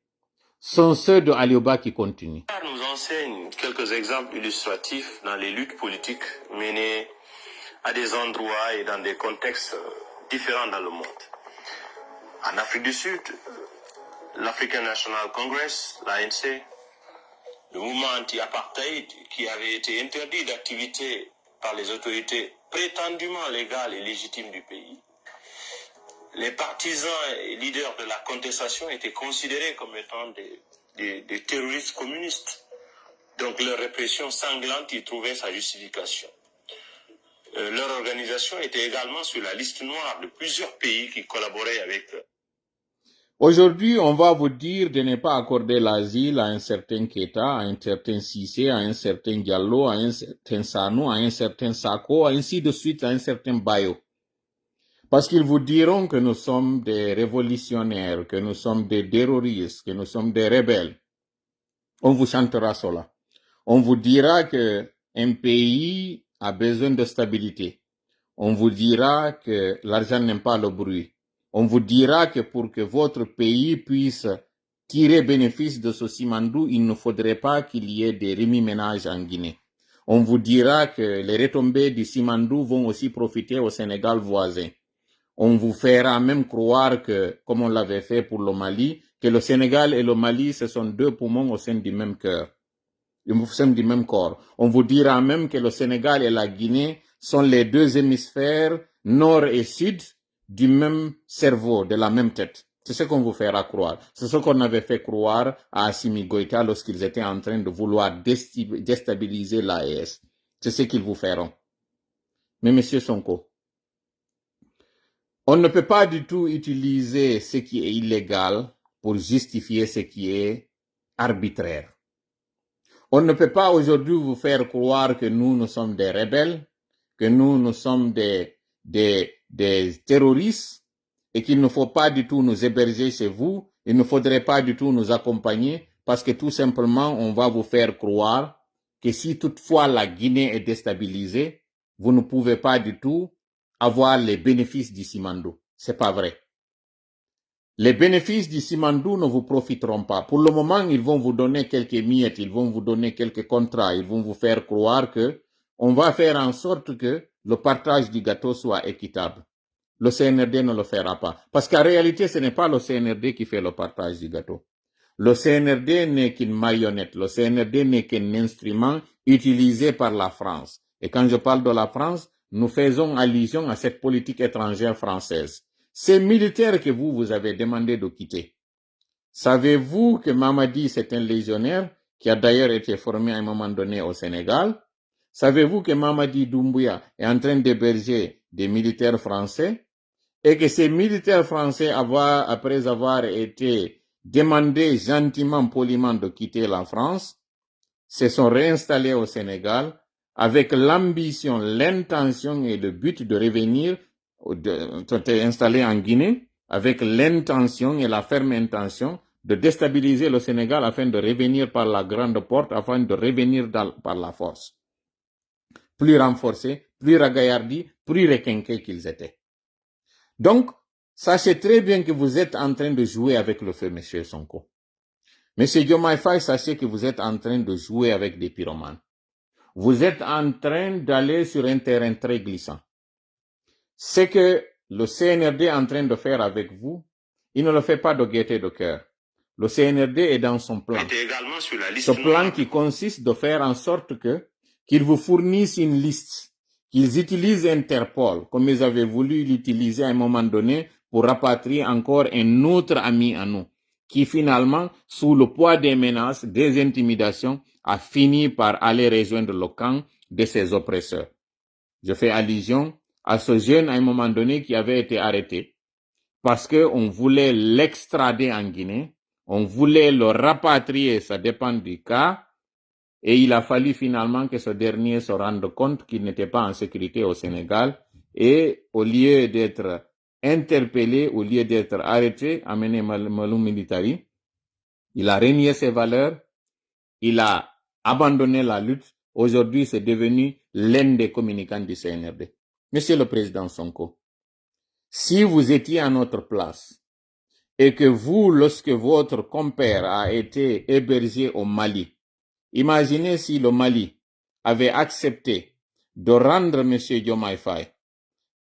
sont ceux de Aliouba qui continuent.
Nous enseigne quelques exemples illustratifs dans les luttes politiques menées à des endroits et dans des contextes différents dans le monde. En Afrique du Sud, l'African National Congress, l'ANC, le mouvement anti-apartheid qui avait été interdit d'activité par les autorités prétendument légales et légitimes du pays. Les partisans et leaders de la contestation étaient considérés comme étant des terroristes communistes. Donc leur répression sanglante y trouvait sa justification. Leur organisation était également sur la liste noire de plusieurs pays qui collaboraient avec eux.
Aujourd'hui, on va vous dire de ne pas accorder l'asile à un certain Keita, à un certain Cissé, à un certain Diallo, à un certain Sano, à un certain Sako, ainsi de suite, à un certain Bayo. Parce qu'ils vous diront que nous sommes des révolutionnaires, que nous sommes des terroristes, que nous sommes des rebelles. On vous chantera cela. On vous dira que un pays a besoin de stabilité. On vous dira que l'argent n'aime pas le bruit. On vous dira que pour que votre pays puisse tirer bénéfice de ce Simandou, il ne faudrait pas qu'il y ait des remis-ménages en Guinée. On vous dira que les retombées du Simandou vont aussi profiter au Sénégal voisin. On vous fera même croire que, comme on l'avait fait pour le Mali, que le Sénégal et le Mali, ce sont 2 poumons au sein du même cœur, au sein du même corps. On vous dira même que le Sénégal et la Guinée sont les 2 hémisphères, nord et sud, du même cerveau, de la même tête. C'est ce qu'on vous fera croire. C'est ce qu'on avait fait croire à Assimi Goïta lorsqu'ils étaient en train de vouloir déstabiliser l'AES. C'est ce qu'ils vous feront. Mais Monsieur Sonko, on ne peut pas du tout utiliser ce qui est illégal pour justifier ce qui est arbitraire. On ne peut pas aujourd'hui vous faire croire que nous sommes des rebelles, que nous sommes des terroristes et qu'il ne faut pas du tout nous héberger chez vous, il ne faudrait pas du tout nous accompagner parce que tout simplement on va vous faire croire que si toutefois la Guinée est déstabilisée, vous ne pouvez pas du tout avoir les bénéfices du Simandou. C'est pas vrai. Les bénéfices du Simandou ne vous profiteront pas. Pour le moment, ils vont vous donner quelques miettes, ils vont vous donner quelques contrats, ils vont vous faire croire que on va faire en sorte que le partage du gâteau soit équitable. Le CNRD ne le fera pas. Parce qu'en réalité, ce n'est pas le CNRD qui fait le partage du gâteau. Le CNRD n'est qu'une marionnette. Le CNRD n'est qu'un instrument utilisé par la France. Et quand je parle de la France, nous faisons allusion à cette politique étrangère française. Ces militaires que vous avez demandé de quitter. Savez-vous que Mamadi, c'est un légionnaire qui a d'ailleurs été formé à un moment donné au Sénégal? Savez-vous que Mamadi Doumbouya est en train d'héberger des militaires français? Et que ces militaires français, après avoir été demandés gentiment, poliment de quitter la France, se sont réinstallés au Sénégal avec l'ambition, l'intention et le but de revenir, de installés en Guinée, avec l'intention et la ferme intention de déstabiliser le Sénégal afin de revenir par la grande porte, afin de revenir par la force. Plus renforcés, plus ragaillardis, plus requinqués qu'ils étaient. Donc, sachez très bien que vous êtes en train de jouer avec le feu, M. Sonko. M. Diomaye Faye, sachez que vous êtes en train de jouer avec des pyromanes. Vous êtes en train d'aller sur un terrain très glissant. Ce que le CNRD est en train de faire avec vous, il ne le fait pas de gaieté de cœur. Le CNRD est dans son plan. Ce plan qui consiste de faire en sorte qu'ils vous fournissent une liste, qu'ils utilisent Interpol, comme ils avaient voulu l'utiliser à un moment donné pour rapatrier encore un autre ami à nous, qui finalement, sous le poids des menaces, des intimidations, a fini par aller rejoindre le camp de ses oppresseurs. Je fais allusion à ce jeune à un moment donné qui avait été arrêté parce qu'on voulait l'extrader en Guinée, on voulait le rapatrier, ça dépend du cas, et il a fallu finalement que ce dernier se rende compte qu'il n'était pas en sécurité au Sénégal, et au lieu d'être interpellé, au lieu d'être arrêté, amené Malou Militari, il a renié ses valeurs, il a abandonné la lutte. Aujourd'hui, c'est devenu l'un des communicants du CNRD. Monsieur le Président Sonko, si vous étiez à notre place et que vous, lorsque votre compère a été hébergé au Mali, imaginez si le Mali avait accepté de rendre M. Diomaye Faye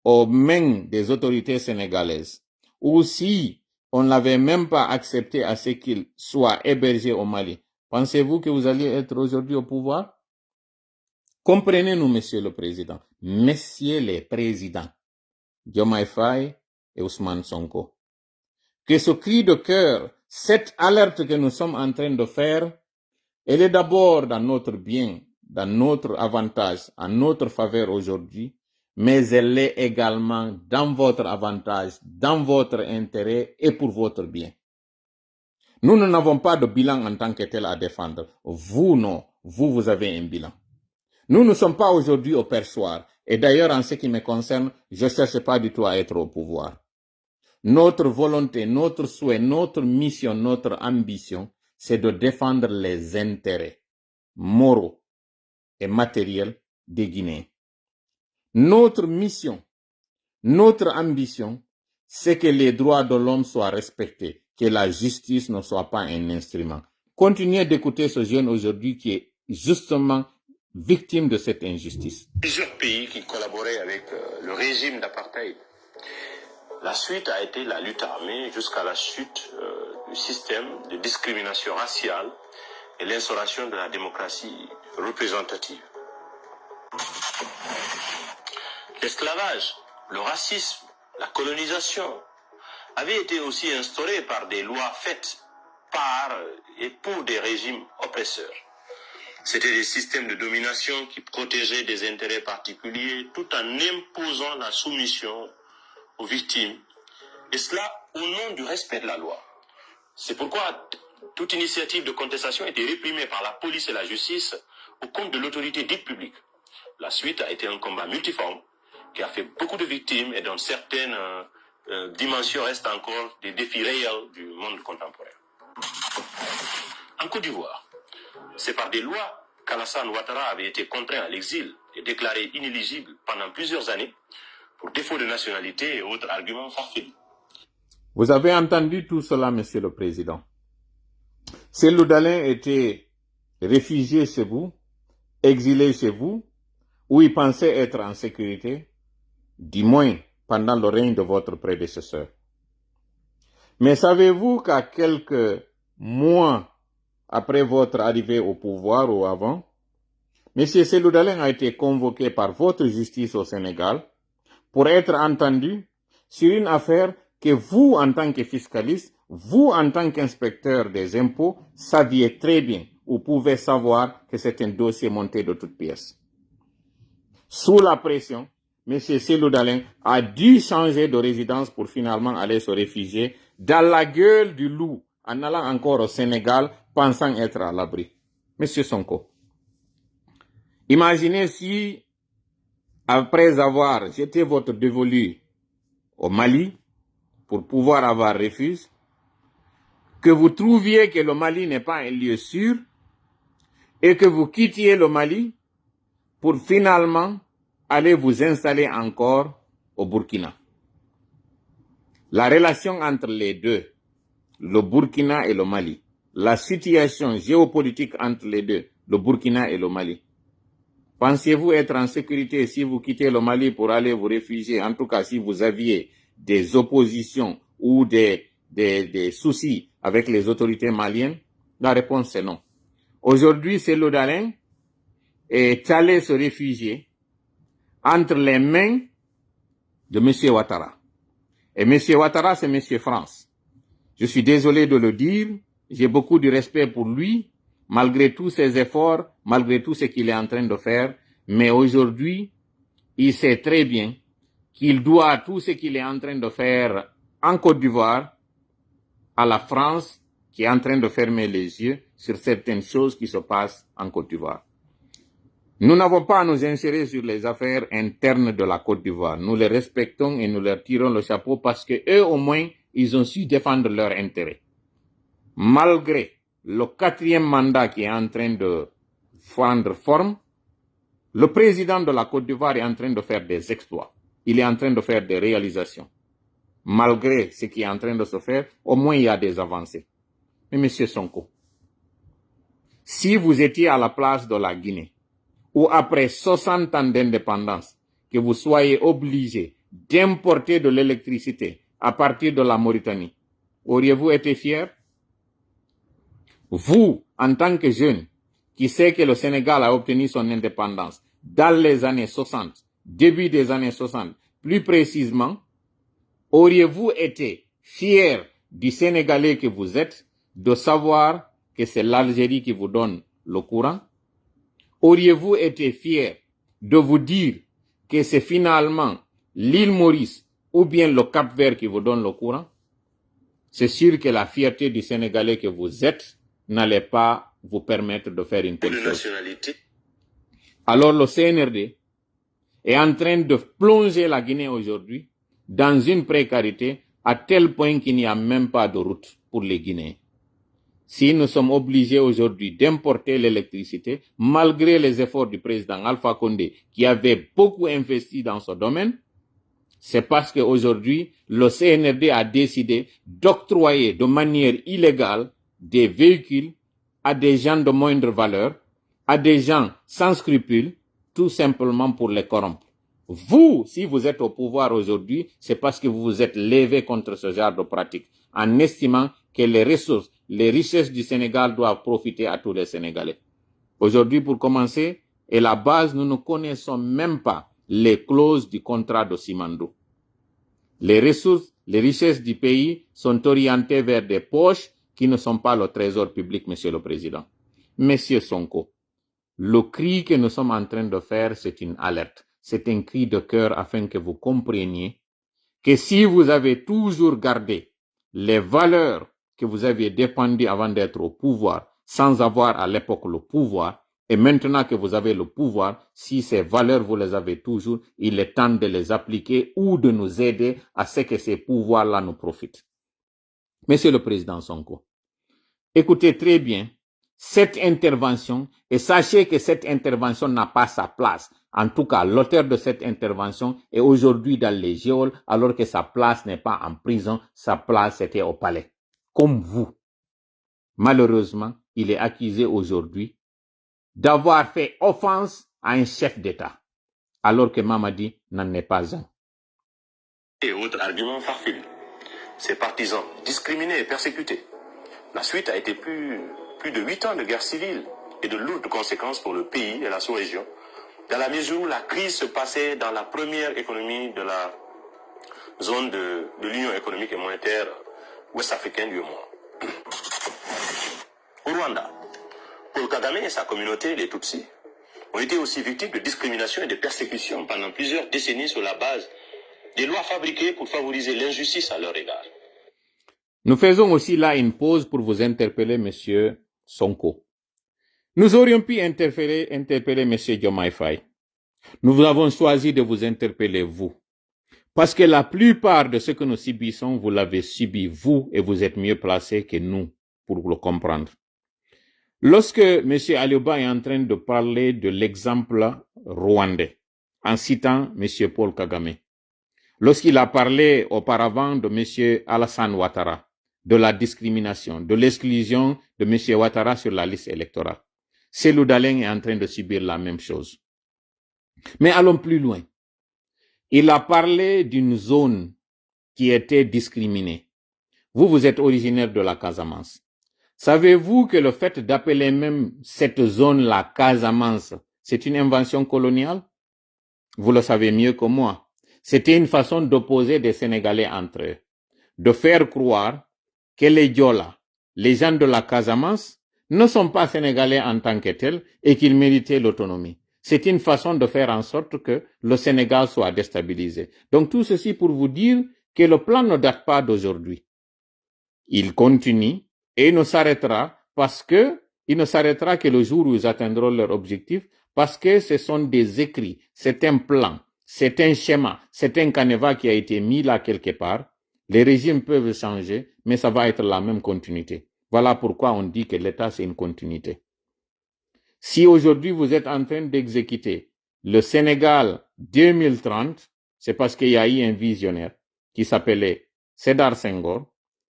aux mains des autorités sénégalaises, ou si on n'avait même pas accepté à ce qu'il soit hébergé au Mali. Pensez-vous que vous alliez être aujourd'hui au pouvoir? Comprenez-nous, Monsieur le Président, Messieurs les Présidents, Diomaye Faye et Ousmane Sonko, que ce cri de cœur, cette alerte que nous sommes en train de faire, elle est d'abord dans notre bien, dans notre avantage, en notre faveur aujourd'hui, mais elle est également dans votre avantage, dans votre intérêt et pour votre bien. Nous n'avons pas de bilan en tant que tel à défendre. Vous, non. Vous avez un bilan. Nous ne sommes pas aujourd'hui au perchoir. Et d'ailleurs, en ce qui me concerne, je ne cherche pas du tout à être au pouvoir. Notre volonté, notre souhait, notre mission, notre ambition, c'est de défendre les intérêts moraux et matériels des Guinéens. Notre mission, notre ambition, c'est que les droits de l'homme soient respectés, que la justice ne soit pas un instrument. Continuez d'écouter ce jeune aujourd'hui qui est justement victime de cette injustice.
Plusieurs pays qui collaboraient avec le régime d'apartheid. La suite a été la lutte armée jusqu'à la chute du système de discrimination raciale et l'instauration de la démocratie représentative. L'esclavage, le racisme, la colonisation avaient été aussi instaurés par des lois faites par et pour des régimes oppresseurs. C'était des systèmes de domination qui protégeaient des intérêts particuliers tout en imposant la soumission aux victimes, et cela au nom du respect de la loi. C'est pourquoi toute initiative de contestation était réprimée par la police et la justice au compte de l'autorité dite publique. La suite a été un combat multiforme qui a fait beaucoup de victimes et dont certaines dimensions restent encore des défis réels du monde contemporain. En Côte d'Ivoire, c'est par des lois qu'Alassane Ouattara avait été contraint à l'exil et déclaré inéligible pendant plusieurs années pour défaut de nationalité et autres arguments farfelus.
Vous avez entendu tout cela, Monsieur le Président. Cellou Dalein était réfugié chez vous, exilé chez vous, où il pensait être en sécurité, du moins pendant le règne de votre prédécesseur. Mais savez-vous qu'à quelques mois après votre arrivée au pouvoir ou avant, M. Cellou Dalein a été convoqué par votre justice au Sénégal pour être entendu sur une affaire que vous, en tant que fiscaliste, vous, en tant qu'inspecteur des impôts, saviez très bien ou pouvez savoir que c'est un dossier monté de toutes pièces. Sous la pression, M. Cellou Dalein a dû changer de résidence pour finalement aller se réfugier dans la gueule du loup, en allant encore au Sénégal, pensant être à l'abri. M. Sonko, imaginez si, après avoir jeté votre dévolu au Mali, pour pouvoir avoir refuge, que vous trouviez que le Mali n'est pas un lieu sûr, et que vous quittiez le Mali pour finalement aller vous installer encore au Burkina. La relation entre les deux, le Burkina et le Mali, la situation géopolitique entre les deux, le Burkina et le Mali. Pensez-vous être en sécurité si vous quittez le Mali pour aller vous réfugier, en tout cas si vous aviez des oppositions ou des soucis avec les autorités maliennes? La réponse est non. Aujourd'hui, Cellou Dalein est allé se réfugier entre les mains de M. Ouattara. Et M. Ouattara, c'est M. France. Je suis désolé de le dire, j'ai beaucoup de respect pour lui, malgré tous ses efforts, malgré tout ce qu'il est en train de faire, mais aujourd'hui, il sait très bien qu'il doit tout ce qu'il est en train de faire en Côte d'Ivoire à la France, qui est en train de fermer les yeux sur certaines choses qui se passent en Côte d'Ivoire. Nous n'avons pas à nous insérer sur les affaires internes de la Côte d'Ivoire. Nous les respectons et nous leur tirons le chapeau parce que eux, au moins, ils ont su défendre leurs intérêts. Malgré le 4e mandat qui est en train de prendre forme, le président de la Côte d'Ivoire est en train de faire des exploits. Il est en train de faire des réalisations. Malgré ce qui est en train de se faire, au moins il y a des avancées. Mais M. Sonko, si vous étiez à la place de la Guinée, ou après 60 ans d'indépendance, que vous soyez obligé d'importer de l'électricité à partir de la Mauritanie, auriez-vous été fier? Vous, en tant que jeune, qui sait que le Sénégal a obtenu son indépendance dans les années 60, début des années 60, plus précisément, auriez-vous été fier du Sénégalais que vous êtes de savoir que c'est l'Algérie qui vous donne le courant? Auriez-vous été fier de vous dire que c'est finalement l'île Maurice ou bien le Cap-Vert qui vous donne le courant? C'est sûr que la fierté du Sénégalais que vous êtes n'allait pas vous permettre de faire une telle chose. Alors le CNRD est en train de plonger la Guinée aujourd'hui dans une précarité à tel point qu'il n'y a même pas de route pour les Guinéens. Si nous sommes obligés aujourd'hui d'importer l'électricité, malgré les efforts du président Alpha Condé, qui avait beaucoup investi dans ce domaine, c'est parce qu'aujourd'hui, le CNRD a décidé d'octroyer de manière illégale des véhicules à des gens de moindre valeur, à des gens sans scrupules, tout simplement pour les corrompre. Vous, si vous êtes au pouvoir aujourd'hui, c'est parce que vous vous êtes levé contre ce genre de pratique, en estimant que les ressources, les richesses du Sénégal doivent profiter à tous les Sénégalais. Aujourd'hui, pour commencer, et la base, nous ne connaissons même pas les clauses du contrat de Simandou. Les ressources, les richesses du pays sont orientées vers des poches qui ne sont pas le trésor public, Monsieur le Président. Monsieur Sonko, le cri que nous sommes en train de faire, c'est une alerte. C'est un cri de cœur afin que vous compreniez que si vous avez toujours gardé les valeurs que vous aviez défendues avant d'être au pouvoir, sans avoir à l'époque le pouvoir, et maintenant que vous avez le pouvoir, si ces valeurs vous les avez toujours, il est temps de les appliquer ou de nous aider à ce que ces pouvoirs-là nous profitent. Monsieur le Président Sonko, écoutez très bien cette intervention et sachez que cette intervention n'a pas sa place en tout cas l'auteur de cette intervention, est aujourd'hui dans les geôles alors que sa place n'est pas en prison, sa place était au palais. Comme vous. Malheureusement, il est accusé aujourd'hui d'avoir fait offense à un chef d'État, alors que Mamadi n'en est pas un.
Et autre argument farfelu. Ses partisans discriminés et persécutés. La suite a été plus de 8 ans de guerre civile et de lourdes conséquences pour le pays et la sous-région, dans la mesure où la crise se passait dans la première économie de la zone de l'Union économique et monétaire ouest-africaine du monde. Au Rwanda, Paul Kagame et sa communauté, les Tutsis, ont été aussi victimes de discrimination et de persécutions pendant plusieurs décennies sur la base des lois fabriquées pour favoriser l'injustice à leur égard.
Nous faisons aussi là une pause pour vous interpeller, Monsieur Sonko. Nous aurions pu interpeller Monsieur Diomaye Faye. Nous avons choisi de vous interpeller, vous. Parce que la plupart de ce que nous subissons, vous l'avez subi, vous, et vous êtes mieux placés que nous pour le comprendre. Lorsque M. Alioba est en train de parler de l'exemple rwandais, en citant M. Paul Kagame, lorsqu'il a parlé auparavant de M. Alassane Ouattara, de la discrimination, de l'exclusion de M. Ouattara sur la liste électorale, Cellou Dalein est en train de subir la même chose. Mais allons plus loin. Il a parlé d'une zone qui était discriminée. Vous êtes originaire de la Casamance. Savez-vous que le fait d'appeler même cette zone la Casamance, c'est une invention coloniale? Vous le savez mieux que moi. C'était une façon d'opposer des Sénégalais entre eux, de faire croire que les Diola, les gens de la Casamance, ne sont pas Sénégalais en tant que tels et qu'ils méritaient l'autonomie. C'est une façon de faire en sorte que le Sénégal soit déstabilisé. Donc tout ceci pour vous dire que le plan ne date pas d'aujourd'hui. Il continue et il ne s'arrêtera que le jour où ils atteindront leur objectif, parce que ce sont des écrits, c'est un plan, c'est un schéma, c'est un canevas qui a été mis là quelque part. Les régimes peuvent changer, mais ça va être la même continuité. Voilà pourquoi on dit que l'État, c'est une continuité. Si aujourd'hui vous êtes en train d'exécuter le Sénégal 2030, c'est parce qu'il y a eu un visionnaire qui s'appelait Sédar Senghor,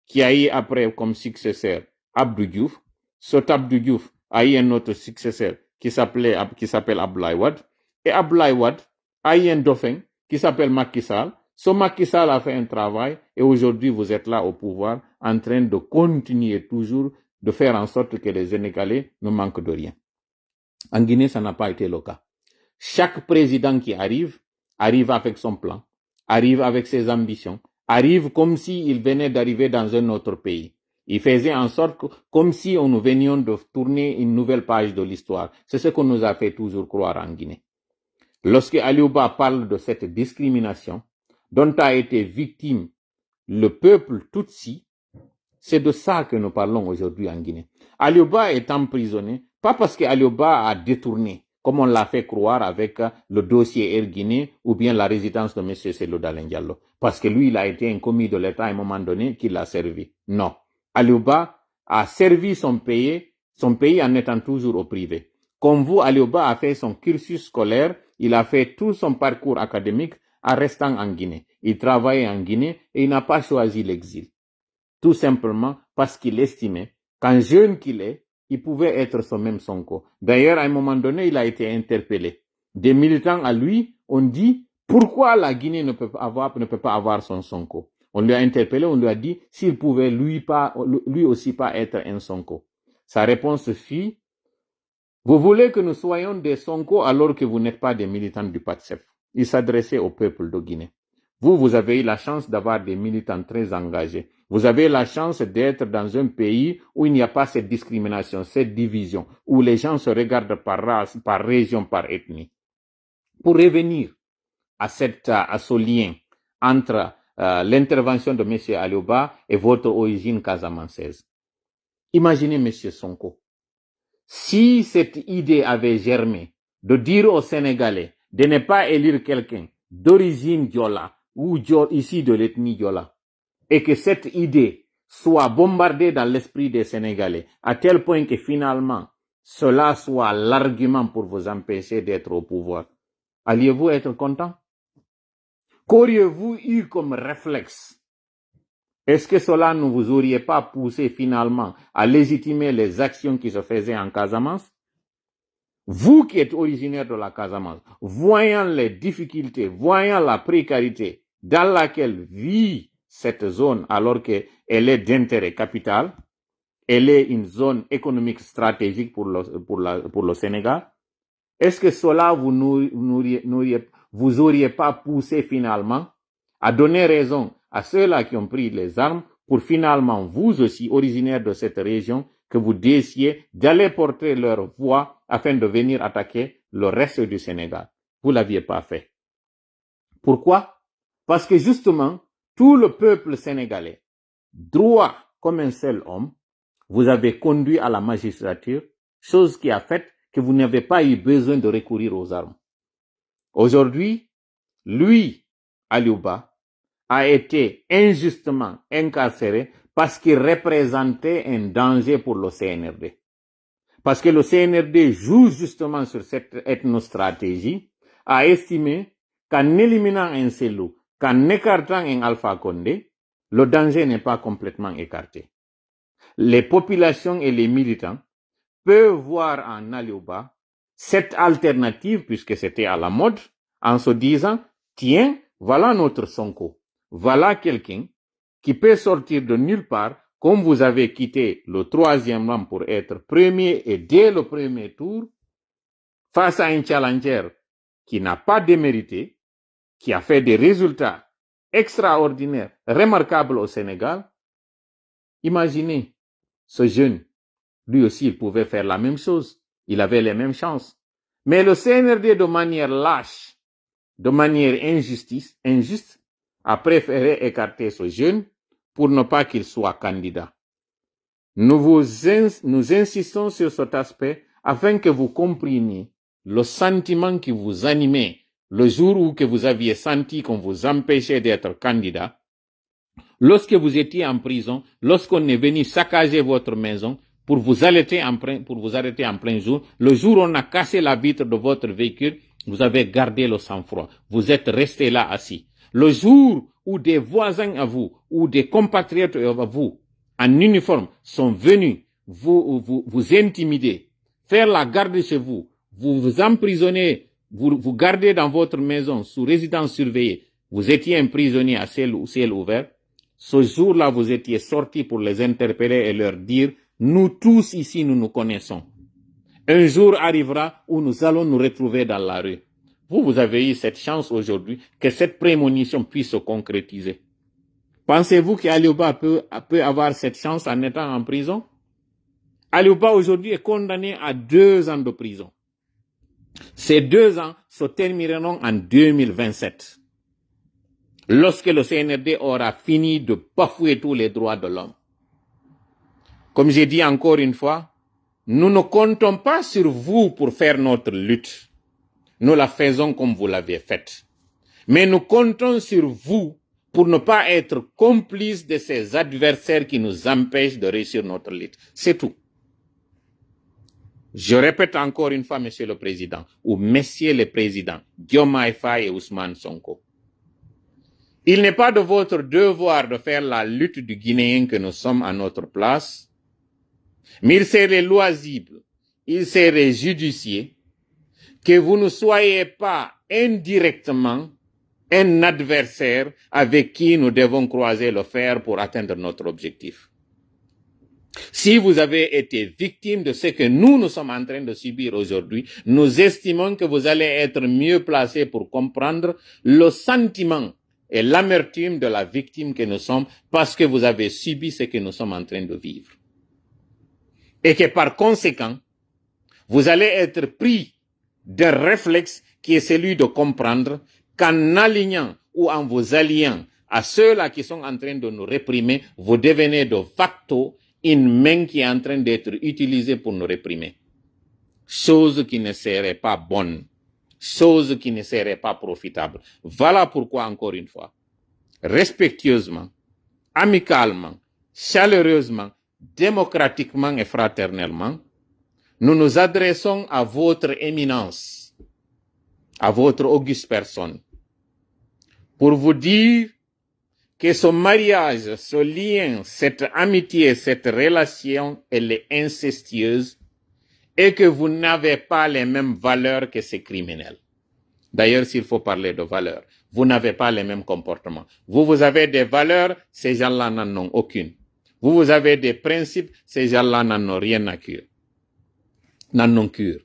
qui a eu après comme successeur Abdou Diouf. Cet Abdou Diouf a eu un autre successeur qui s'appelle Abdoulaye Wade. Et Abdoulaye Wade a eu un dauphin qui s'appelle Macky Sall. Ce Macky Sall a fait un travail et aujourd'hui vous êtes là au pouvoir en train de continuer toujours de faire en sorte que les Sénégalais ne manquent de rien. En Guinée, ça n'a pas été le cas. Chaque président qui arrive avec son plan, arrive avec ses ambitions, arrive comme s'il venait d'arriver dans un autre pays. Il faisait en sorte comme si nous venions de tourner une nouvelle page de l'histoire. C'est ce qu'on nous a fait toujours croire en Guinée. Lorsque Alioba parle de cette discrimination dont a été victime le peuple Tutsi, c'est de ça que nous parlons aujourd'hui en Guinée. Alioba est emprisonné, pas parce qu'Alioba a détourné, comme on l'a fait croire avec le dossier Air Guinée ou bien la résidence de M. Cellou Dalein Diallo, parce que lui, il a été un commis de l'État à un moment donné qui l'a servi. Non. Alioba a servi son pays en étant toujours au privé. Comme vous, Alioba a fait son cursus scolaire, il a fait tout son parcours académique en restant en Guinée. Il travaillait en Guinée et il n'a pas choisi l'exil. Tout simplement parce qu'il estimait qu'en jeune qu'il est, il pouvait être ce même Sonko. D'ailleurs, à un moment donné, il a été interpellé. Des militants à lui ont dit pourquoi la Guinée ne peut pas avoir son Sonko. On lui a interpellé, on lui a dit s'il pouvait lui aussi pas être un Sonko. Sa réponse fut: vous voulez que nous soyons des Sonko alors que vous n'êtes pas des militants du PATSEF. Il s'adressait au peuple de Guinée. Vous avez eu la chance d'avoir des militants très engagés. Vous avez la chance d'être dans un pays où il n'y a pas cette discrimination, cette division, où les gens se regardent par race, par région, par ethnie. Pour revenir à ce lien entre l'intervention de M. Alioba et votre origine casamançaise. Imaginez M. Sonko. Si cette idée avait germé de dire aux Sénégalais de ne pas élire quelqu'un d'origine Diola ou ici de l'ethnie Diola, et que cette idée soit bombardée dans l'esprit des Sénégalais, à tel point que finalement, cela soit l'argument pour vous empêcher d'être au pouvoir, Alliez-vous être content? Qu'auriez-vous eu comme réflexe? Est-ce que cela ne vous aurait pas poussé finalement à légitimer les actions qui se faisaient en Casamance? Vous qui êtes originaire de la Casamance, voyant les difficultés, voyant la précarité dans laquelle vit cette zone alors qu'elle est d'intérêt capital, elle est une zone économique stratégique pour le Sénégal, est-ce que cela vous auriez pas poussé finalement à donner raison à ceux-là qui ont pris les armes pour finalement, vous aussi, originaires de cette région, que vous décidiez d'aller porter leur voix afin de venir attaquer le reste du Sénégal? Vous l'aviez pas fait. Pourquoi? Parce que justement, tout le peuple sénégalais, droit comme un seul homme, vous avez conduit à la magistrature, chose qui a fait que vous n'avez pas eu besoin de recourir aux armes. Aujourd'hui, lui, Aliouba, a été injustement incarcéré parce qu'il représentait un danger pour le CNRD. Parce que le CNRD joue justement sur cette ethnostratégie, a estimé qu'en éliminant un Cellou, qu'en écartant un Alpha Condé, le danger n'est pas complètement écarté. Les populations et les militants peuvent voir en Aliouba cette alternative, puisque c'était à la mode, en se disant, tiens, voilà notre Sonko. Voilà quelqu'un qui peut sortir de nulle part, comme vous avez quitté le 3e rang pour être premier et dès le premier tour, face à un challenger qui n'a pas démérité, qui a fait des résultats extraordinaires, remarquables au Sénégal. Imaginez ce jeune, lui aussi il pouvait faire la même chose, il avait les mêmes chances. Mais le CNRD de manière lâche, de manière injuste, a préféré écarter ce jeune pour ne pas qu'il soit candidat. Nous insistons sur cet aspect afin que vous compreniez le sentiment qui vous animait le jour où que vous aviez senti qu'on vous empêchait d'être candidat. Lorsque vous étiez en prison, lorsqu'on est venu saccager votre maison pour vous arrêter en plein jour, le jour où on a cassé la vitre de votre véhicule, vous avez gardé le sang-froid. Vous êtes resté là assis. Le jour où des voisins à vous ou des compatriotes à vous en uniforme sont venus vous intimider, faire la garde chez vous, vous emprisonner, vous gardez dans votre maison sous résidence surveillée, vous étiez un prisonnier à ciel ouvert, ce jour-là vous étiez sortis pour les interpeller et leur dire, nous tous ici nous nous connaissons. Un jour arrivera où nous allons nous retrouver dans la rue. Vous avez eu cette chance aujourd'hui que cette prémonition puisse se concrétiser. Pensez-vous qu'Aliouba peut avoir cette chance en étant en prison? Aliouba aujourd'hui est condamné à 2 ans de prison. Ces 2 ans se termineront en 2027. Lorsque le CNRD aura fini de bafouer tous les droits de l'homme. Comme j'ai dit encore une fois, nous ne comptons pas sur vous pour faire notre lutte. Nous la faisons comme vous l'avez faite. Mais nous comptons sur vous pour ne pas être complices de ces adversaires qui nous empêchent de réussir notre lutte. C'est tout. Je répète encore une fois, Monsieur le Président, ou Messieurs les Présidents, Diomaye Faye et Ousmane Sonko. Il n'est pas de votre devoir de faire la lutte du Guinéen que nous sommes à notre place, mais il serait loisible, il serait judicieux que vous ne soyez pas indirectement un adversaire avec qui nous devons croiser le fer pour atteindre notre objectif. Si vous avez été victime de ce que nous sommes en train de subir aujourd'hui, nous estimons que vous allez être mieux placé pour comprendre le sentiment et l'amertume de la victime que nous sommes parce que vous avez subi ce que nous sommes en train de vivre. Et que par conséquent, vous allez être pris d'un réflexe qui est celui de comprendre qu'en alignant ou en vous alliant à ceux-là qui sont en train de nous réprimer, vous devenez de facto une main qui est en train d'être utilisée pour nous réprimer. Chose qui ne serait pas bonne, chose qui ne serait pas profitable. Voilà pourquoi, encore une fois, respectueusement, amicalement, chaleureusement, démocratiquement et fraternellement, nous nous adressons à votre éminence, à votre auguste personne, pour vous dire que ce mariage, ce lien, cette amitié, cette relation, elle est incestueuse et que vous n'avez pas les mêmes valeurs que ces criminels. D'ailleurs, s'il faut parler de valeurs, vous n'avez pas les mêmes comportements. Vous avez des valeurs, ces gens-là n'en ont aucune. Vous avez des principes, ces gens-là n'en ont rien à cure. N'en ont cure.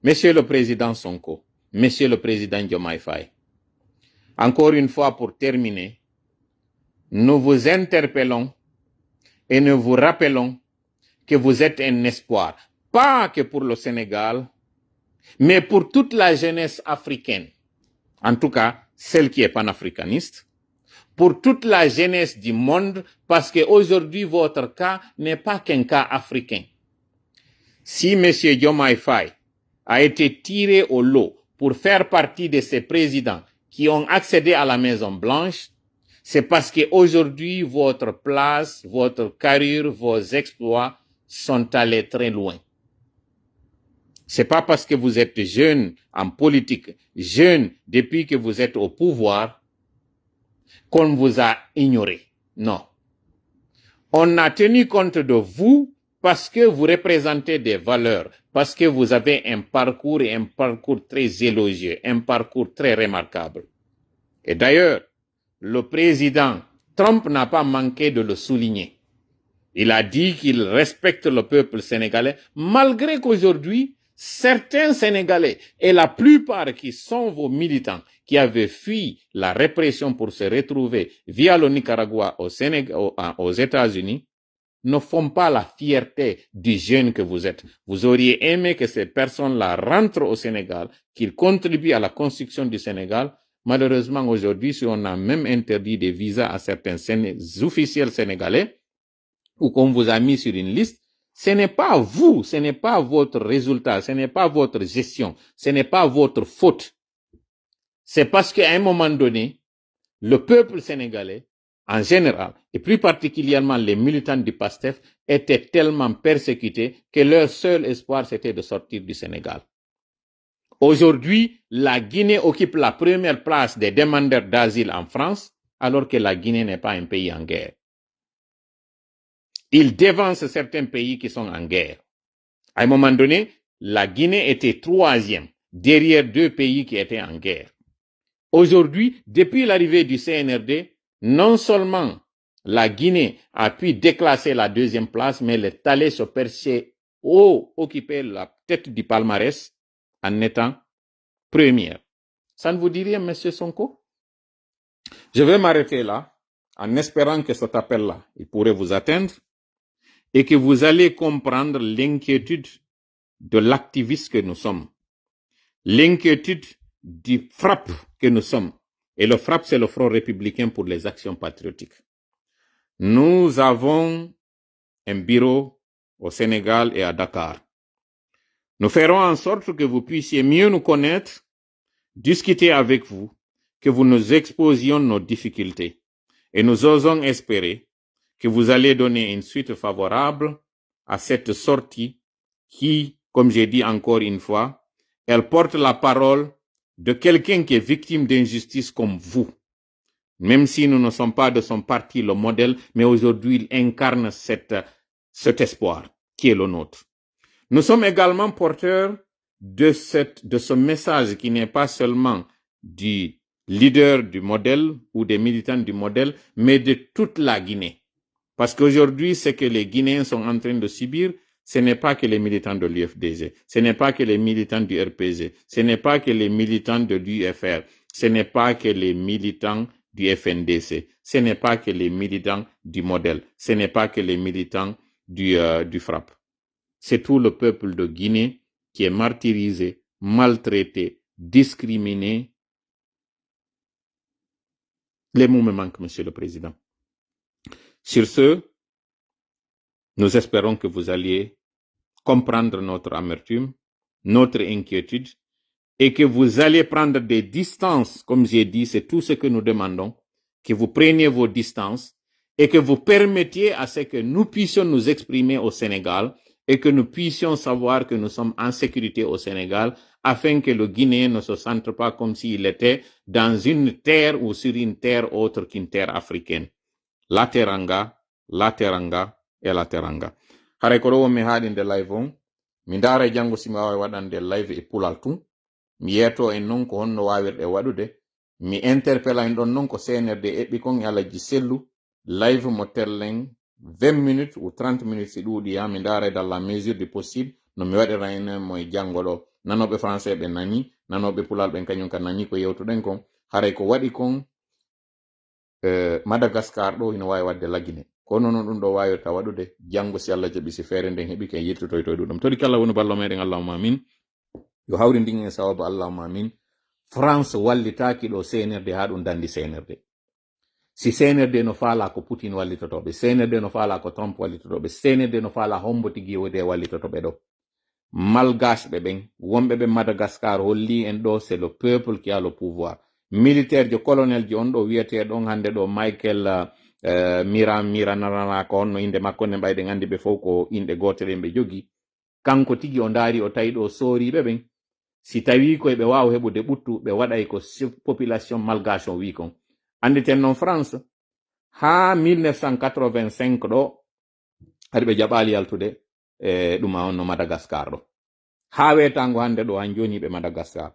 Monsieur le Président Sonko, Monsieur le Président Diomaye Faye, encore une fois pour terminer, nous vous interpellons et nous vous rappelons que vous êtes un espoir, pas que pour le Sénégal, mais pour toute la jeunesse africaine, en tout cas celle qui est panafricaniste, pour toute la jeunesse du monde, parce qu'aujourd'hui votre cas n'est pas qu'un cas africain. Si M. Diomaye Faye a été tiré au lot pour faire partie de ces présidents qui ont accédé à la Maison Blanche, c'est parce qu'aujourd'hui, votre place, votre carrure, vos exploits sont allés très loin. C'est pas parce que vous êtes jeune en politique, jeune depuis que vous êtes au pouvoir, qu'on vous a ignoré. Non. On a tenu compte de vous parce que vous représentez des valeurs, parce que vous avez un parcours et un parcours très élogieux, un parcours très remarquable. Et d'ailleurs, le président Trump n'a pas manqué de le souligner. Il a dit qu'il respecte le peuple sénégalais, malgré qu'aujourd'hui, certains Sénégalais, et la plupart qui sont vos militants, qui avaient fui la répression pour se retrouver via le Nicaragua aux États-Unis, ne font pas la fierté du jeune que vous êtes. Vous auriez aimé que ces personnes-là rentrent au Sénégal, qu'ils contribuent à la construction du Sénégal. Malheureusement, aujourd'hui, si on a même interdit des visas à certains officiels sénégalais, ou qu'on vous a mis sur une liste, ce n'est pas vous, ce n'est pas votre résultat, ce n'est pas votre gestion, ce n'est pas votre faute. C'est parce qu'à un moment donné, le peuple sénégalais, en général, et plus particulièrement les militants du PASTEF, étaient tellement persécutés que leur seul espoir, c'était de sortir du Sénégal. Aujourd'hui, la Guinée occupe la première place des demandeurs d'asile en France, alors que la Guinée n'est pas un pays en guerre. Il dévance certains pays qui sont en guerre. À un moment donné, la Guinée était troisième, derrière deux pays qui étaient en guerre. Aujourd'hui, depuis l'arrivée du CNRD, non seulement la Guinée a pu déclasser la deuxième place, mais elle est allée se percher occuper la tête du palmarès en étant première. Ça ne vous dit rien, M. Sonko? Je vais m'arrêter là, en espérant que cet appel-là, il pourrait vous atteindre, et que vous allez comprendre l'inquiétude de l'activiste que nous sommes, l'inquiétude du FRAPP que nous sommes. Et le FRAPP, c'est le Front républicain pour les actions patriotiques. Nous avons un bureau au Sénégal et à Dakar. Nous ferons en sorte que vous puissiez mieux nous connaître, discuter avec vous, que vous nous exposions nos difficultés. Et nous osons espérer que vous allez donner une suite favorable à cette sortie qui, comme j'ai dit encore une fois, elle porte la parole de quelqu'un qui est victime d'injustice comme vous. Même si nous ne sommes pas de son parti le modèle, mais aujourd'hui il incarne cet espoir qui est le nôtre. Nous sommes également porteurs de ce message qui n'est pas seulement du leader du modèle ou des militants du modèle, mais de toute la Guinée. Parce qu'aujourd'hui, ce que les Guinéens sont en train de subir, ce n'est pas que les militants de l'UFDG, ce n'est pas que les militants du RPG, ce n'est pas que les militants de l'UFR, ce n'est pas que les militants du FNDC, ce n'est pas que les militants du modèle, ce n'est pas que les militants du FRAPP. C'est tout le peuple de Guinée qui est martyrisé, maltraité, discriminé. Les mots me manquent, Monsieur le Président. Sur ce, nous espérons que vous alliez comprendre notre amertume, notre inquiétude, et que vous allez prendre des distances, comme j'ai dit, c'est tout ce que nous demandons, que vous preniez vos distances et que vous permettiez à ce que nous puissions nous exprimer au Sénégal et que nous puissions savoir que nous sommes en sécurité au Sénégal afin que le Guinéen ne se sente pas comme s'il était dans une terre ou sur une terre autre qu'une terre africaine. La teranga et la teranga. Hare ko ɗo mi haɗinde live on, mi ndaara janngo simi wawi waɗande live e pulal tun, mi yeeto en non ko honno wawirɗe waɗude, mi interpella en ɗon non ko CNRD eɓɓi kon e alaji sellu, live mo terlen 20 minutes ou 30 minutes si ɗuuɗi ya, mi ndaara dans la mesure du possible no mi waɗira en mo e janngo ɗo. Nanoɓe français ɓe nani, nanoɓe pulal ɓen kañum ka nani ko yewtuɗen kon. Haray ko waɗi kon Madagascar ɗo ina wawi wadde lagine, kono noon ɗum ɗo wawirta waɗude janngo si Allah jaɓi, si feere nden heɓi ken yettotoy ɗum. Toɗi kala woni ballo meɗen, allahumma amin. Yo hawri ndin en sababu allahumma amin. France wallitaki ɗo CNRD ha ɗum dandi CNRD. Si CNRD no faala ko Poutine wallitotoɓe, CNRD no faala ko Trump wallitotoɓe, CNRD no faala hombo tigi wode wallitotoɓe ɗo. Malgache ɓe ɓen, wonɓe ɓe Madagascar holli en ɗo, c'est le peuple qui a le pouvoir. Militaire jo colonel jo on ɗo wiyete ɗon hande ɗo Michael Mira narana ko onno inde makko ne mbayɗen andi ɓe fof ko inde gotel ɓe jogi. Kanko tigi o ndaari o tawi ɗo sooriɓe ɓen, si tawi koye ɓe wawa heɓude ɓuttu ɓe waɗay ko population malgache o wi kon. Anditen noon France ha 1985 ɗo haɗi ɓe jaɓali yaltude ɗuma on no Madagascar ɗo. Ha wetango hande ɗo han joni ɓe Madagascar.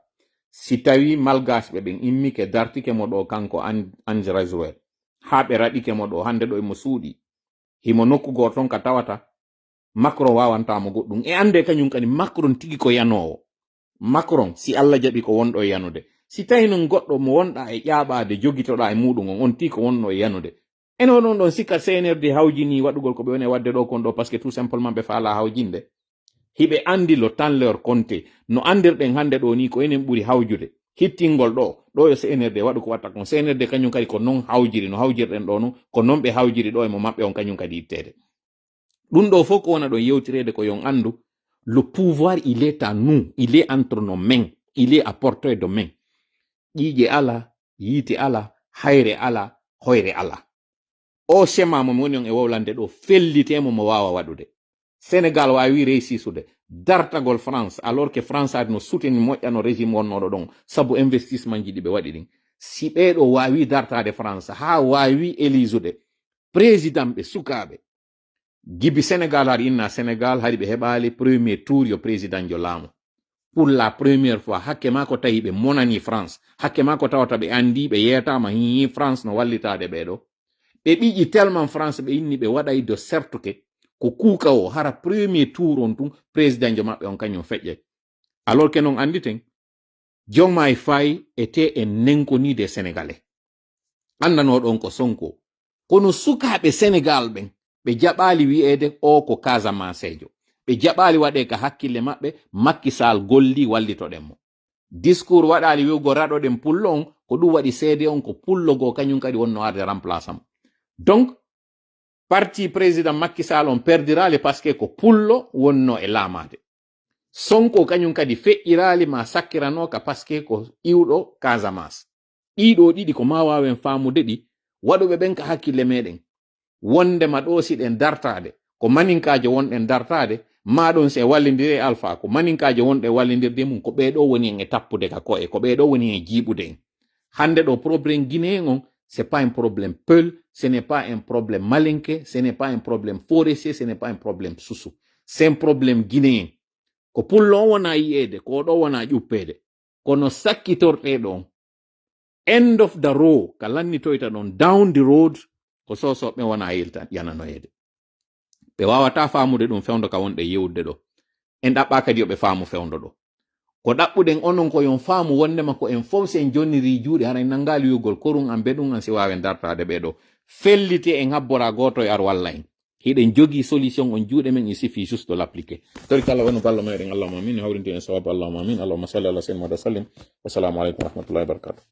Si tawi malgache ɓe ɓen immike dartike mo ɗo kanko Ange Rajouel, ha ɓe raɗike mo ɗo hande ɗo emo suuɗi, himo nokku goto ton ka tawata, Macron wawantamo goɗɗum. E ande kañum kadi Macron tigi ko yanowo. Macron si Allah jaɓi ko wonɗo e yanude. Si tawi non goɗɗo mo wonɗa e ƴaɓade jogitoɗa e muɗum on tii ko wonno e yanude. Eno non ɗon sikka CNRD hawjini waɗugol ko ɓe woni wadde ɗo kon ɗo, parce que tout simplement ɓe faala hawjinde. Hiɓe andi le temps leur compté. No andirɗen hande ɗo ni ko enen ɓuri hawjude. Hittingol ɗo yo CNRD waɗu ko watta kon. CNRD kañum kadi ko non hawjiri, no hawjirɗen ɗo no ko non ɓe hawjiri ɗo e mo maɓɓe on kañum kadi ittede. Ɗum ɗo fof ko wona ɗon yewtirede ko yon andu, le pouvoir il est à nous, il est entre nos mains, il est à portée de main. ƴiƴe ala, yiite ala, hayre ala, hoyre ala. O schéma mo woni on e wowlande ɗo fellitemo mo wawa waɗude. Sénégal wawi réussisude dartagol France, alors que France adi no souteni moƴƴano régime wonnoɗo ɗon sabu investissement ji ɗi ɓe waɗi ɗin. Si ɓeɗo wawi dartade France ha wawi élisude président ɓe sukaɓe, gibi Sénégal haɗi inna Sénégal haɗi ɓe heɓali premier tour yo président jo laamu. Pour la première fois hakke ma ko tawi ɓe monani France, hakke ma ko tawata ɓe andi ɓe yetama hi France no wallitade ɓeɗo. Ɓe ɓiƴi tellement France ɓe inni ɓe waɗay de certuke ko kuuka o hara premier tour on tun président jo maɓɓe on kañum feƴƴe. Alors que non anditen Diomaye Faye était un inconnu des Sénégalais. Andanoɗon ko Sonko, kono sukaɓe Sénégal ɓen ɓe jaɓali wi'ede o ko Casamancejo, ɓe jaɓali waɗe ka hakkille maɓɓe. Macky Sall golli wallitoɗen mo. Discours waɗali wi'ugo raɗoɗen pullo on, ko ɗum waɗi seede on ko pullo go kañum kadi wonno arde remplaçant. Donc parti président Macky Sall on perdirali parce que ko pullo wonno e laamade. Sonko kañum kadi feƴƴirali ma sakkiranoka parce que ko iwɗo Casamance. Ɗiɗo ɗiɗi ko ma wawen famude ɗi, waɗuɓe ɓen ka hakkille meɗen wondema ɗo siɗen dartade ko maninkajo wonɗen dartade, maɗon se wallidire alpha ko maninkajo wonɗe wallidirde mum, ko ɓeɗo woni en e tappude ka ko'e, ko ɓeɗo woni en jiiɓude en. Hande ɗo problème guinéen on, c'est pas un problème peul, ce n'est pas un problème malinké, ce n'est pas un problème forestier, ce n'est pas un problème susu, c'est un problème guinéen. Ko pullo on wona yi'ede, ko ɗo wona ƴuppede, kono sakkitorte ɗon end of the row ka lannitoyta ɗon down the road ko sosoɓe wona yananoyede. Ɓe wawata famude ɗum fewndo ka wonɗe yewde ɗo. En ɗaɓɓa kadi yoɓe faamu fewndo ɗo. Ko ɗaɓɓuɗen onon ko yon faamu wondema ko en fof sen jonniri juuɗe hara en nangali yugol korun an beɗum an si wawen dartade ɓeɗo. Fellite en habbora goto e ar walla en. Hiɗen jogi solution on juuɗe men, il suffit juste de l'appliquer. Tori kala wonu ballo meɗen allahumma amin, hawrinti en sawabu allahumma amin, allahumma salli ala sayyidina Muhammad wa sallim. Wassalamu aleykum wa rahmatullahi wa barakatuh.